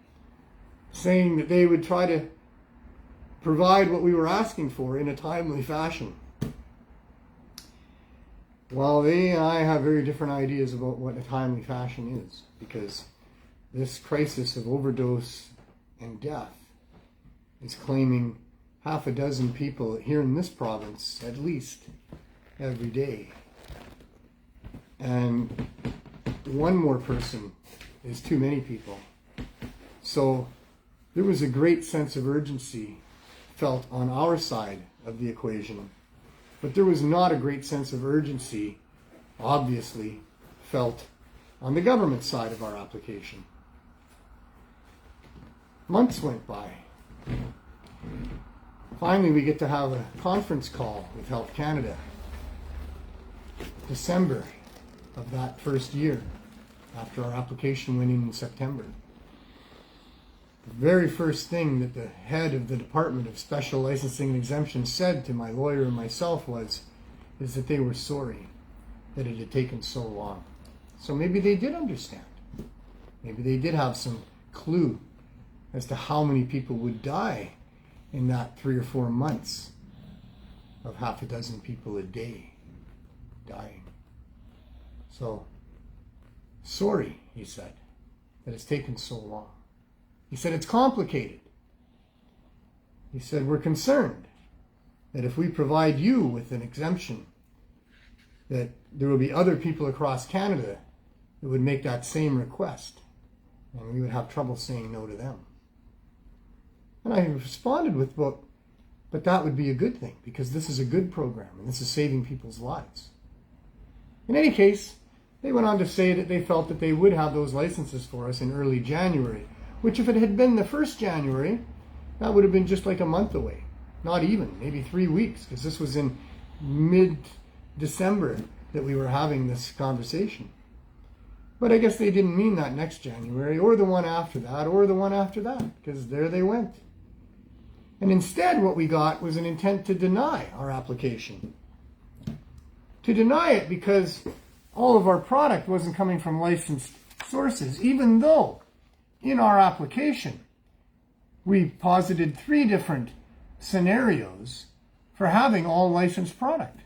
saying that they would try to provide what we were asking for in a timely fashion. Well, they and I have very different ideas about what a timely fashion is, because this crisis of overdose and death is claiming 6 people here in this province at least every day. And one more person is too many people. So there was a great sense of urgency felt on our side of the equation, but there was not a great sense of urgency, obviously, felt on the government side of our application. Months went by. Finally, we get to have a conference call with Health Canada. December of that first year, after our application went in September. The very first thing that the head of the Department of Special Licensing and Exemptions said to my lawyer and myself is that they were sorry that it had taken so long. So maybe they did understand. Maybe they did have some clue as to how many people would die in that 3 or 4 months of half a dozen people a day dying. So, sorry, he said, that it's taken so long. He said, it's complicated. He said, we're concerned that if we provide you with an exemption, that there will be other people across Canada that would make that same request, and we would have trouble saying no to them. And I responded with, well, but that would be a good thing, because this is a good program, and this is saving people's lives. In any case, they went on to say that they felt that they would have those licenses for us in early January, which if it had been the 1st January, that would have been just like a month away. Not even, maybe 3 weeks, because this was in mid-December that we were having this conversation. But I guess they didn't mean that next January, or the one after that, or the one after that, because there they went. And instead what we got was an intent to deny our application. To deny it because all of our product wasn't coming from licensed sources, even though in our application we posited 3 different scenarios for having all licensed product.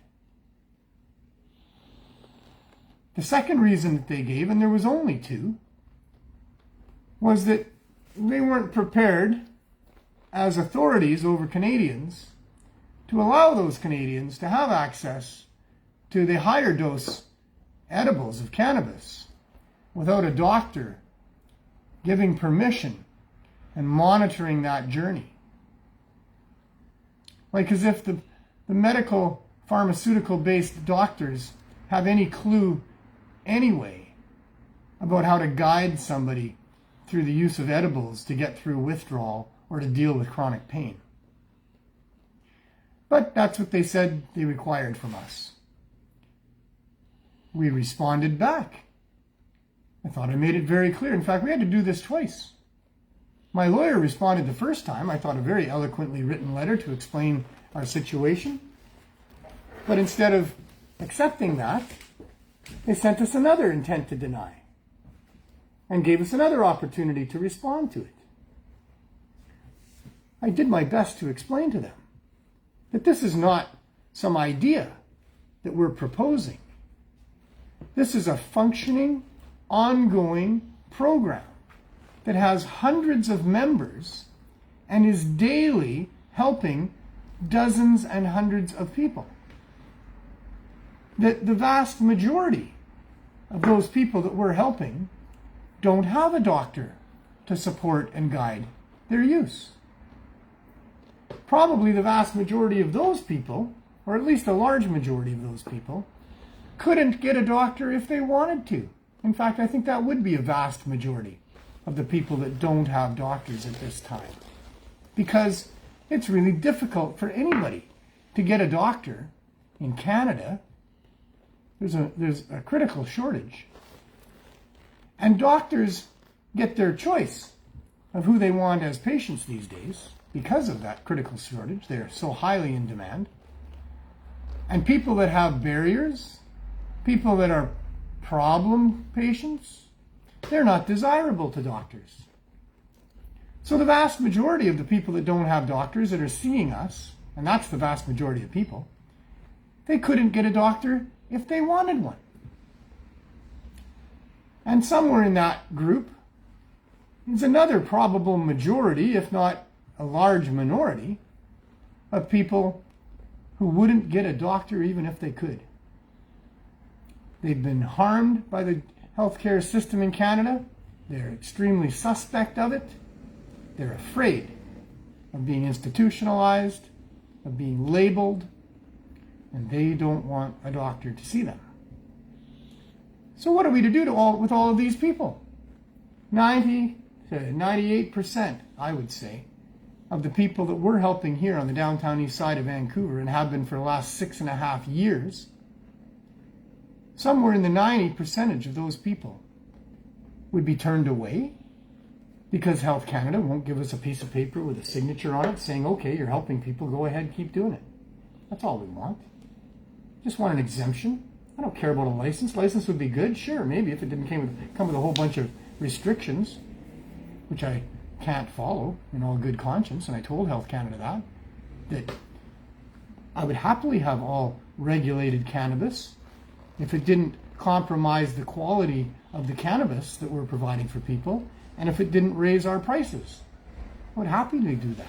The second reason that they gave, and there was only 2, was that they weren't prepared as authorities over Canadians to allow those Canadians to have access to the higher dose edibles of cannabis without a doctor giving permission and monitoring that journey. Like as if the medical pharmaceutical-based doctors have any clue anyway about how to guide somebody through the use of edibles to get through withdrawal or to deal with chronic pain. But that's what they said they required from us. We responded back. I thought I made it very clear. In fact, we had to do this twice. My lawyer responded the first time. I thought a very eloquently written letter to explain our situation. But instead of accepting that, they sent us another intent to deny and gave us another opportunity to respond to it. I did my best to explain to them that this is not some idea that we're proposing. This is a functioning, ongoing program that has hundreds of members and is daily helping dozens and hundreds of people. That the vast majority of those people that we're helping don't have a doctor to support and guide their use. Probably the vast majority of those people, or at least a large majority of those people, couldn't get a doctor if they wanted to. In fact, I think that would be a vast majority of the people that don't have doctors at this time. Because it's really difficult for anybody to get a doctor in Canada. There's a critical shortage. And doctors get their choice of who they want as patients these days because of that critical shortage. They're so highly in demand. And people that have barriers, people that are problem patients, they're not desirable to doctors. So the vast majority of the people that don't have doctors that are seeing us, and that's the vast majority of people, they couldn't get a doctor if they wanted one. And somewhere in that group is another probable majority, if not a large minority, of people who wouldn't get a doctor even if they could. They've been harmed by the healthcare system in Canada. They're extremely suspect of it. They're afraid of being institutionalized, of being labeled, and they don't want a doctor to see them. So what are we to do with all of these people? 90 to 98%, I would say, of the people that we're helping here on the downtown east side of Vancouver and have been for the last 6.5 years, somewhere in the 90% of those people would be turned away because Health Canada won't give us a piece of paper with a signature on it saying, okay, you're helping people, go ahead, keep doing it. That's all we want. Just want an exemption. I don't care about a license. License would be good, sure, maybe if it didn't come with a whole bunch of restrictions, which I can't follow in all good conscience, and I told Health Canada that I would happily have all regulated cannabis if it didn't compromise the quality of the cannabis that we're providing for people, and if it didn't raise our prices. I would happily do that.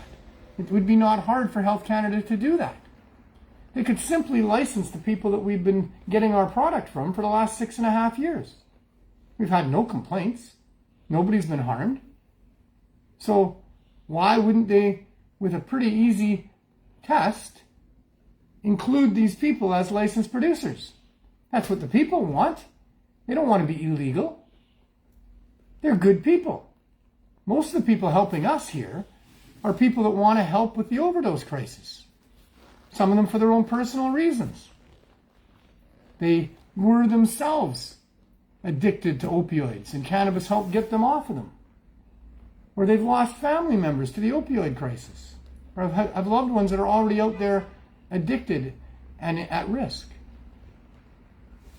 It would be not hard for Health Canada to do that. They could simply license the people that we've been getting our product from for the last 6.5 years. We've had no complaints. Nobody's been harmed. So why wouldn't they, with a pretty easy test, include these people as licensed producers? That's what the people want. They don't want to be illegal. They're good people. Most of the people helping us here are people that want to help with the overdose crisis. Some of them for their own personal reasons. They were themselves addicted to opioids, and cannabis helped get them off of them. Or they've lost family members to the opioid crisis. Or have loved ones that are already out there addicted and at risk.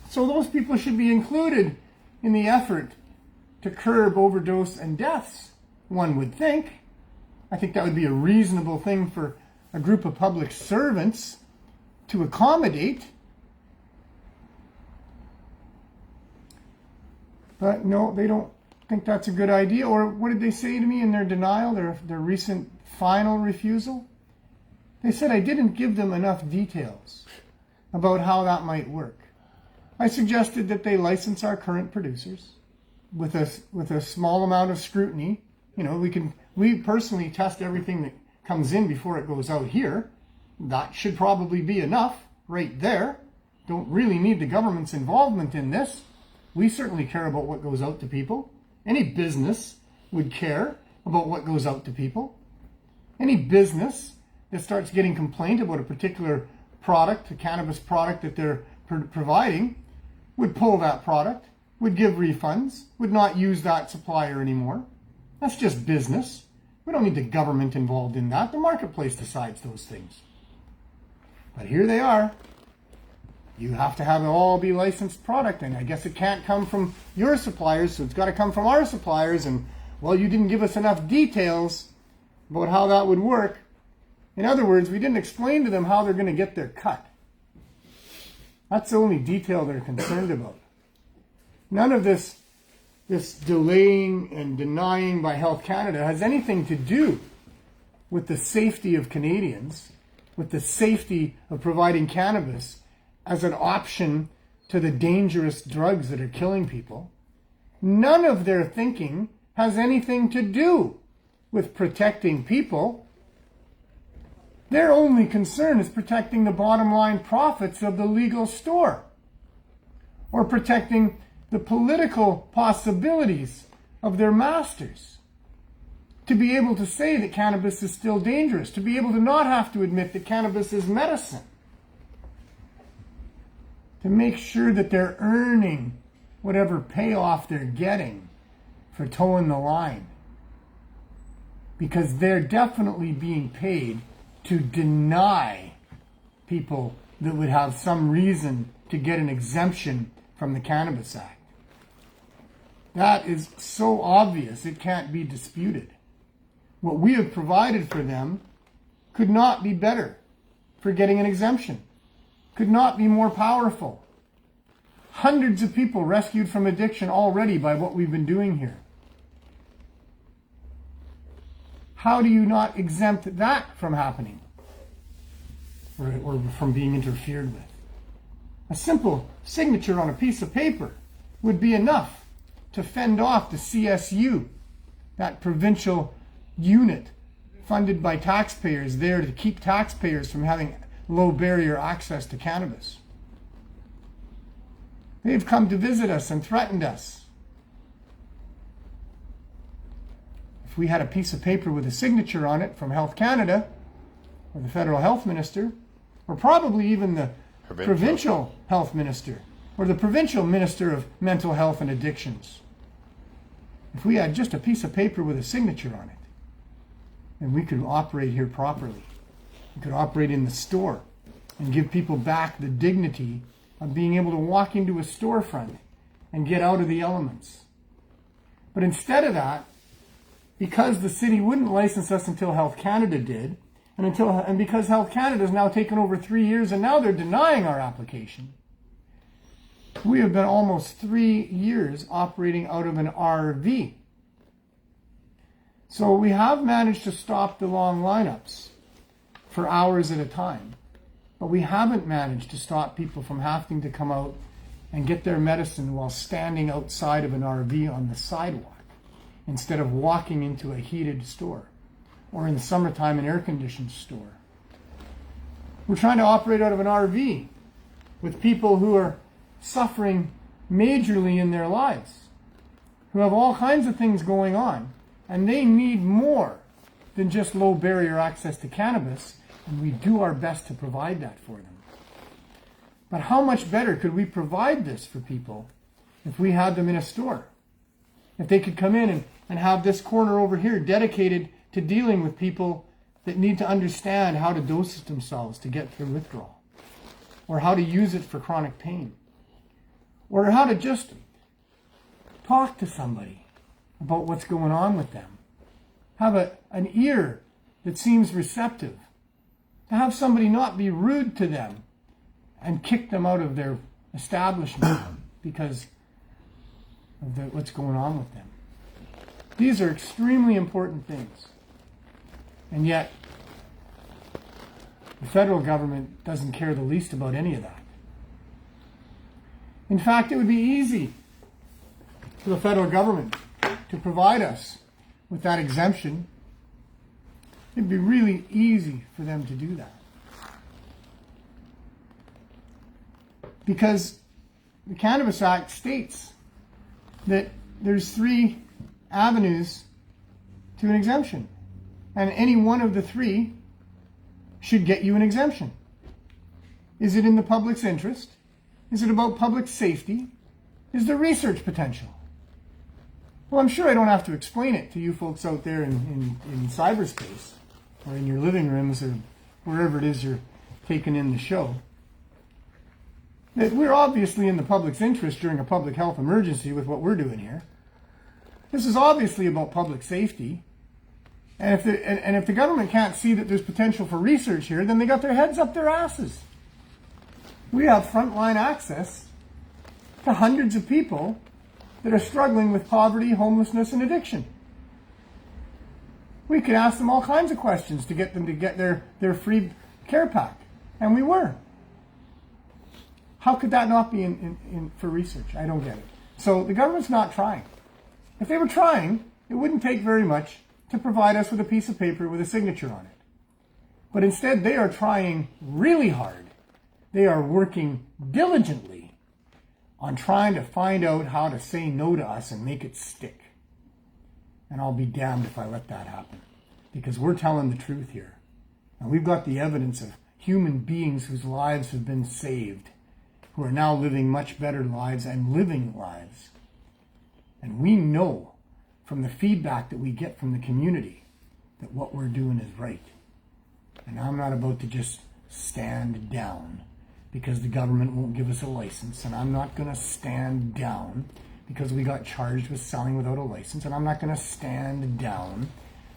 So those people should be included in the effort to curb overdose and deaths, one would think. I think that would be a reasonable thing for a group of public servants to accommodate. But no, they don't think that's a good idea. Or what did they say to me in their denial, their recent final refusal? They said I didn't give them enough details about how that might work. I suggested that they license our current producers with a small amount of scrutiny. You know, we personally test everything that comes in before it goes out here. That should probably be enough right there. Don't really need the government's involvement in this. We certainly care about what goes out to people. Any business would care about what goes out to people. Any business that starts getting complaint about a particular product, a cannabis product that they're providing, would pull that product, would give refunds, would not use that supplier anymore. That's just business. We don't need the government involved in that. The marketplace decides those things. But here they are. You have to have it all be licensed product, and I guess it can't come from your suppliers, so it's got to come from our suppliers, and, well, you didn't give us enough details about how that would work. In other words, we didn't explain to them how they're going to get their cut. That's the only detail they're concerned about. None of this delaying and denying by Health Canada has anything to do with the safety of Canadians, with the safety of providing cannabis as an option to the dangerous drugs that are killing people. None of their thinking has anything to do with protecting people. Their only concern is protecting the bottom line profits of the legal store, or protecting the political possibilities of their masters. To be able to say that cannabis is still dangerous, to be able to not have to admit that cannabis is medicine, to make sure that they're earning whatever payoff they're getting for towing the line. Because they're definitely being paid to deny people that would have some reason to get an exemption from the Cannabis Act. That is so obvious it can't be disputed. What we have provided for them could not be better for getting an exemption, could not be more powerful. Hundreds of people rescued from addiction already by what we've been doing here. How do you not exempt that from happening or from being interfered with? A simple signature on a piece of paper would be enough to fend off the CSU, that provincial unit funded by taxpayers there to keep taxpayers from having low barrier access to cannabis. They've come to visit us and threatened us. If we had a piece of paper with a signature on it from Health Canada, or the federal health minister, or probably even the provincial health minister, or the provincial minister of mental health and addictions, if we had just a piece of paper with a signature on it, then we could operate here properly. We could operate in the store and give people back the dignity of being able to walk into a storefront and get out of the elements. But instead of that, because the city wouldn't license us until Health Canada did, and because Health Canada has now taken over 3 years and now they're denying our application, we have been almost 3 years operating out of an RV. So we have managed to stop the long lineups for hours at a time, but we haven't managed to stop people from having to come out and get their medicine while standing outside of an RV on the sidewalk instead of walking into a heated store or in the summertime an air-conditioned store. We're trying to operate out of an RV with people who are suffering majorly in their lives, who have all kinds of things going on, and they need more than just low barrier access to cannabis, and we do our best to provide that for them. But how much better could we provide this for people if we had them in a store? If they could come in and have this corner over here dedicated to dealing with people that need to understand how to dose it themselves to get through withdrawal, or how to use it for chronic pain, or how to just talk to somebody about what's going on with them. Have an ear that seems receptive. To have somebody not be rude to them and kick them out of their establishment because of what's going on with them. These are extremely important things. And yet, the federal government doesn't care the least about any of that. In fact, it would be easy for the federal government to provide us with that exemption. It'd be really easy for them to do that. Because the Cannabis Act states that there's 3 avenues to an exemption. And any one of the 3 should get you an exemption. Is it in the public's interest? Is it about public safety? Is there research potential? Well, I'm sure I don't have to explain it to you folks out there in cyberspace or in your living rooms or wherever it is you're taking in the show. That we're obviously in the public's interest during a public health emergency with what we're doing here. This is obviously about public safety. And if the government can't see that there's potential for research here, then they got their heads up their asses. We have frontline access to hundreds of people that are struggling with poverty, homelessness, and addiction. We could ask them all kinds of questions to get them to get their free care pack. And we were. How could that not be in for research? I don't get it. So the government's not trying. If they were trying, it wouldn't take very much to provide us with a piece of paper with a signature on it. But instead, they are trying really hard. They are working diligently on trying to find out how to say no to us and make it stick. And I'll be damned if I let that happen. Because we're telling the truth here. And we've got the evidence of human beings whose lives have been saved, who are now living much better lives and living lives. And we know from the feedback that we get from the community that what we're doing is right. And I'm not about to just stand down because the government won't give us a license, and I'm not going to stand down because we got charged with selling without a license, and I'm not going to stand down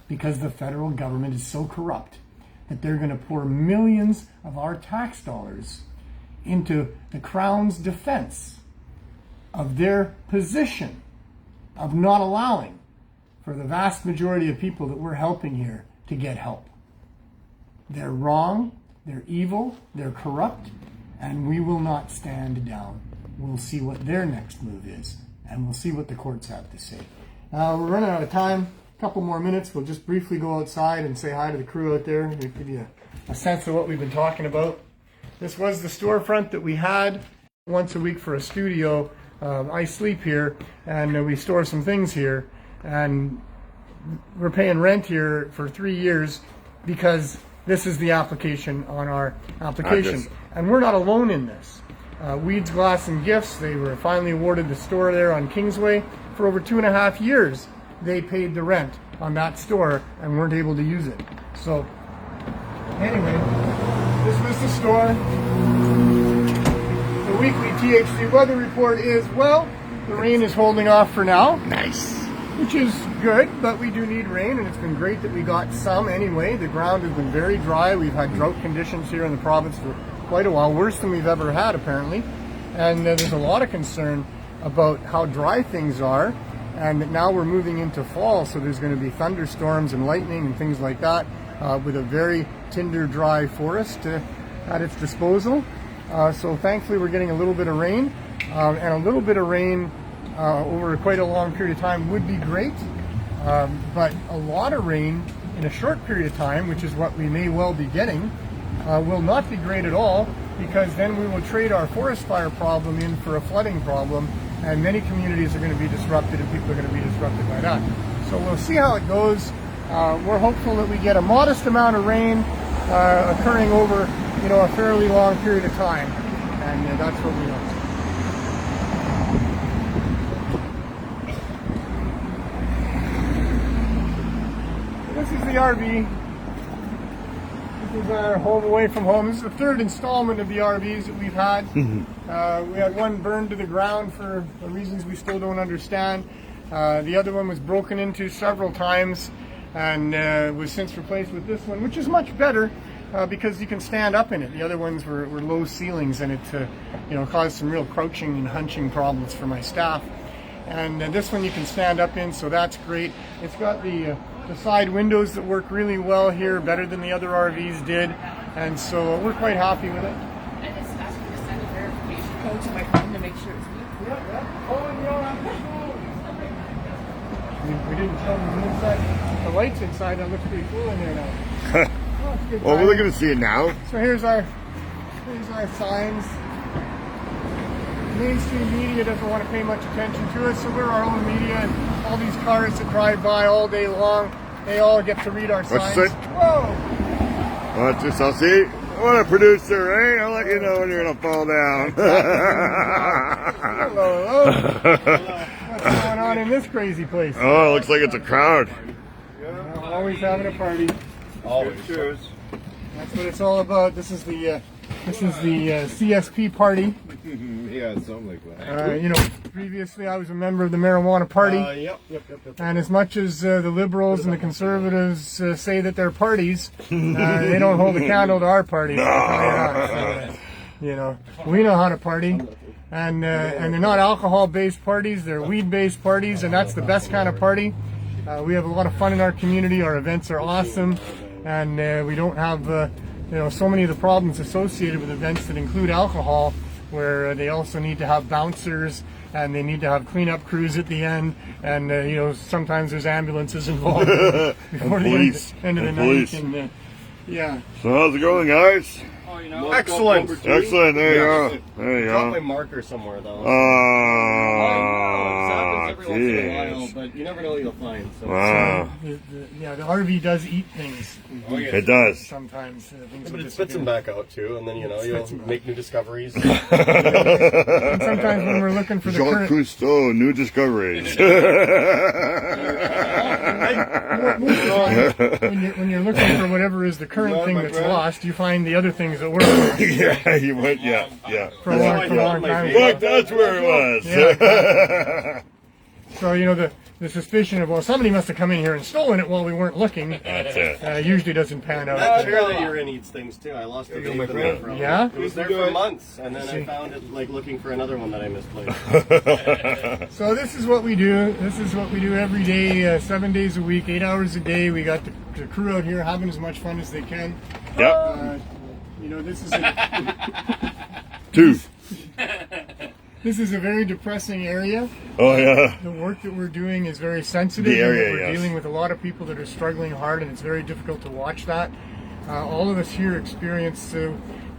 because the federal government is so corrupt that they're going to pour millions of our tax dollars into the Crown's defense of their position of not allowing for the vast majority of people that we're helping here to get help. They're wrong, they're evil, they're corrupt, and we will not stand down. We'll see what their next move is, and we'll see what the courts have to say. We're running out of time. A couple more minutes. We'll just briefly go outside and say hi to the crew out there. We'll give you a sense of what we've been talking about. This was the storefront that we had once a week for a studio. I sleep here, and we store some things here, and we're paying rent here for 3 years because this is the application on our application. And we're not alone in this. Weeds, Glass and Gifts, they were finally awarded the store there on Kingsway. For over 2.5 years, they paid the rent on that store and weren't able to use it. So, anyway, this was the store. The weekly THC weather report is, well, the rain is holding off for now. Nice. Which is good, but we do need rain, and it's been great that we got some anyway. The ground has been very dry. We've had drought conditions here in the province for quite a while, worse than we've ever had apparently. And there's a lot of concern about how dry things are, and that now we're moving into fall, so there's going to be thunderstorms and lightning and things like that, with a very tinder dry forest at its disposal. So thankfully we're getting a little bit of rain, and a little bit of rain over quite a long period of time would be great, but a lot of rain in a short period of time, which is what we may well be getting, will not be great at all, because then we will trade our forest fire problem in for a flooding problem, and many communities are going to be disrupted and people are going to be disrupted by that. So we'll see how it goes. We're hopeful that we get a modest amount of rain occurring over a fairly long period of time, and that's what we want. This is the RV. This is our home away from home. This is the third installment of the RVs that we've had. We had one burned to the ground for reasons we still don't understand. The other one was broken into several times and was since replaced with this one, which is much better because you can stand up in it. The other ones were low ceilings, and it caused some real crouching and hunching problems for my staff. And this one you can stand up in, so that's great. It's got the side windows that work really well here, better than the other RVs did, and so we're quite happy with it. I just asked you to send a verification code to my phone to make sure it's me. Yeah. Oh, and you're on the phone. We didn't show them the inside. The lights inside, that looks pretty cool in there now. Well, we're looking to see it now. So here's our signs. Mainstream media doesn't want to pay much attention to us, so we're our own media, and all these cars that drive by all day long, they all get to read our signs. What's it? Whoa! Watch this, I'll see. What a producer, eh? I'll let you know when you're going to fall down. Hello. What's going on in this crazy place? Oh, it looks like it's a crowd. Yeah, always having a party. Always. Cheers. That's what it's all about. This is the CSP party. Yeah, something like that. Previously I was a member of the marijuana party. Yep. And as much as the liberals and the conservatives say that they're parties, they don't hold a candle to our party. I'll tell you that. We know how to party. And they're not alcohol-based parties, they're weed-based parties, and that's the best kind of party. We have a lot of fun in our community, our events are awesome, and we don't have so many of the problems associated with events that include alcohol, where they also need to have bouncers and they need to have cleanup crews at the end, and sometimes there's ambulances involved before the end of the night. And, yeah. So how's it going, guys? Excellent. Excellent. There you go. There you Drop my go. marker somewhere though. Oh, It happens every once in a while, but you never know what you'll find. So. Wow. The RV does eat things. Oh, yeah. It does. Sometimes things But will it spits them disappear. back out too, and then you'll make new discoveries. And sometimes when we're looking for the Jean current... Cousteau, new discoveries. when you're looking for whatever is the current thing that's lost, you find the other things that were Yeah, you went, yeah. for a long time ago. Look, that's where it was. Yeah. So, the suspicion of, well, somebody must have come in here and stolen it while we weren't looking, That's it. usually doesn't pan out. That chair that you're in eats things too. I lost a vape in there from. Yeah? It was there for months, and then I found it looking for another one that I misplaced. So this is what we do. This is what we do every day, 7 days a week, 8 hours a day. We got the crew out here having as much fun as they can. Yep. This is Two. This is a very depressing area. Oh, yeah. The work that we're doing is very sensitive. The area, We're yes. dealing with a lot of people that are struggling hard, and it's very difficult to watch that. All of us here experience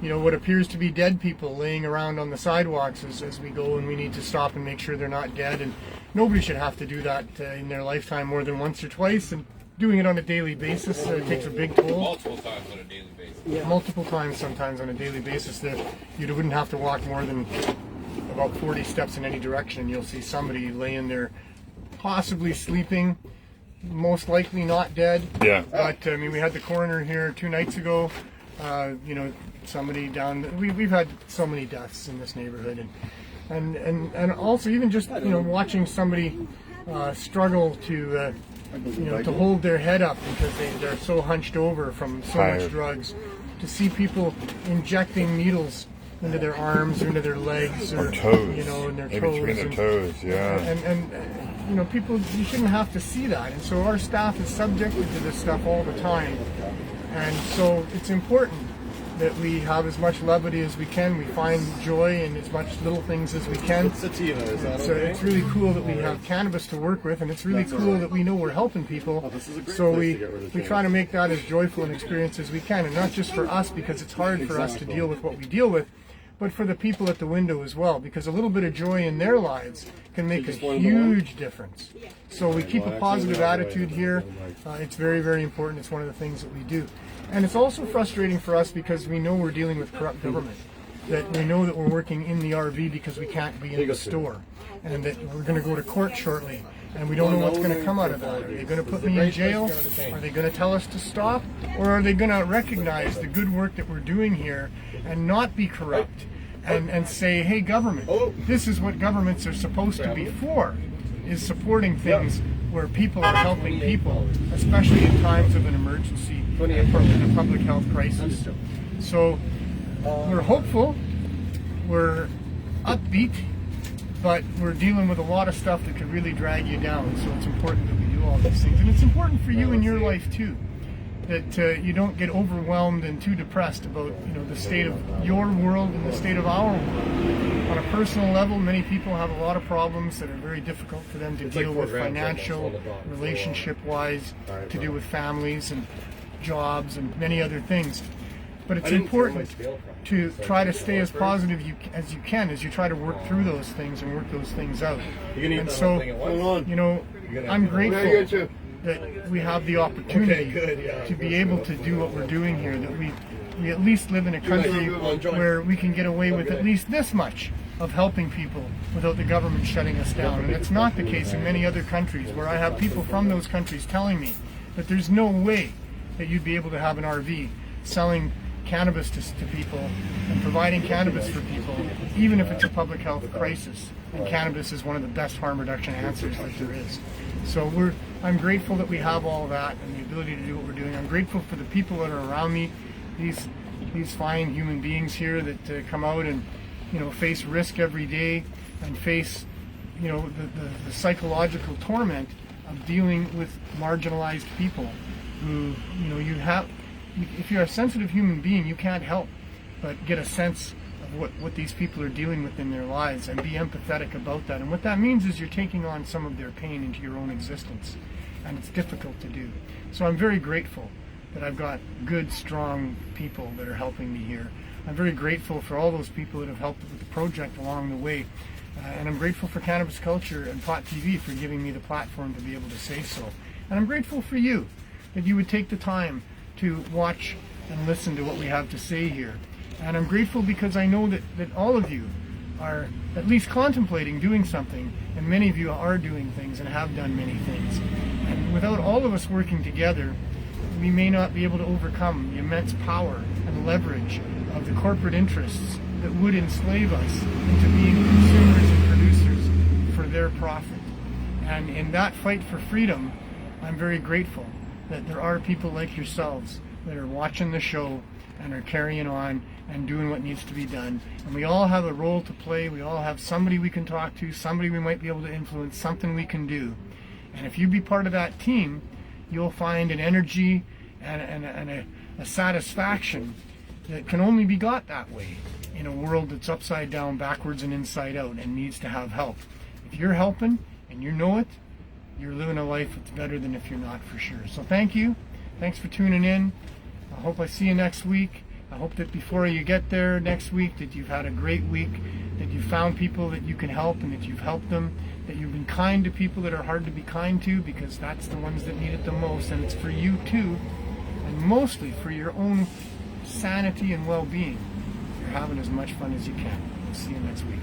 what appears to be dead people laying around on the sidewalks as we go, and we need to stop and make sure they're not dead. And nobody should have to do that in their lifetime more than once or twice. And doing it on a daily basis takes a big toll. Multiple times on a daily basis. Yeah. Multiple times sometimes on a daily basis. You wouldn't have to walk more than about 40 steps in any direction, and you'll see somebody laying there possibly sleeping, most likely not dead. Yeah. But I mean, we had the coroner here 2 nights ago. Somebody down. We've had so many deaths in this neighborhood, and also even just watching somebody struggle to to hold their head up because they're so hunched over from so much drugs. To see people injecting needles into their arms or into their legs or toes, in their maybe toes. between their toes, yeah. And people, you shouldn't have to see that. And so our staff is subjected to this stuff all the time. And so it's important that we have as much levity as we can. We find joy in as much little things as we can. Sativa, is that okay? It's really cool that we have cannabis to work with, and it's really cool that we know we're helping people. So we try to make that as joyful an experience as we can, and not just for us because it's hard for us to deal with what we deal with, but for the people at the window as well, because a little bit of joy in their lives can make a huge difference. So we keep a positive attitude here. It's very, very important. It's one of the things that we do. And it's also frustrating for us because we know we're dealing with corrupt government, that we know that we're working in the RV because we can't be in the store, and that we're going to go to court shortly, and we don't know what's going to come out of that. Are they going to put me in jail? Are they going to tell us to stop? Or are they going to recognize the good work that we're doing here and not be corrupt and say, hey, government, this is what governments are supposed to be for, is supporting things where people are helping people, especially in times of an emergency and a public health crisis. So we're hopeful, we're upbeat, but we're dealing with a lot of stuff that could really drag you down. So it's important that we do all these things. And it's important for you in your life too, that you don't get overwhelmed and too depressed about the state of your world and the state of our world. On a personal level, many people have a lot of problems that are very difficult for them to deal with, financial, relationship-wise, to do with families and jobs and many other things. But it's important to try to stay as positive as you can as you try to work through those things and work those things out. And so, I'm grateful that we have the opportunity to be able to do what we're doing here, that we at least live in a country where we can get away with at least this much of helping people without the government shutting us down. And it's not the case in many other countries, where I have people from those countries telling me that there's no way that you'd be able to have an RV selling cannabis to people and providing cannabis for people, even if it's a public health crisis. And cannabis is one of the best harm reduction answers that there is. So I'm grateful that we have all that and the ability to do what we're doing. I'm grateful for the people that are around me, these fine human beings here that come out and face risk every day and face the psychological torment of dealing with marginalized people who if you're a sensitive human being, you can't help but get a sense of what these people are dealing with in their lives and be empathetic about that. And what that means is you're taking on some of their pain into your own existence, and it's difficult to do. So I'm very grateful that I've got good, strong people that are helping me here. I'm very grateful for all those people that have helped with the project along the way. And I'm grateful for Cannabis Culture and Pot TV for giving me the platform to be able to say so. And I'm grateful for you, that you would take the time to watch and listen to what we have to say here. And I'm grateful because I know that all of you are at least contemplating doing something, and many of you are doing things and have done many things. And without all of us working together, we may not be able to overcome the immense power and leverage of the corporate interests that would enslave us into being consumers and producers for their profit. And in that fight for freedom, I'm very grateful that there are people like yourselves that are watching the show and are carrying on and doing what needs to be done. And we all have a role to play. We all have somebody we can talk to, somebody we might be able to influence, something we can do. And if you be part of that team, you'll find an energy and a satisfaction that can only be got that way in a world that's upside down, backwards, and inside out and needs to have help. If you're helping and you know it, you're living a life that's better than if you're not, for sure. So thank you. Thanks for tuning in. I hope I see you next week. I hope that before you get there next week that you've had a great week, that you've found people that you can help and that you've helped them, that you've been kind to people that are hard to be kind to, because that's the ones that need it the most, and it's for you too, and mostly for your own sanity and well-being. You're having as much fun as you can. See you next week.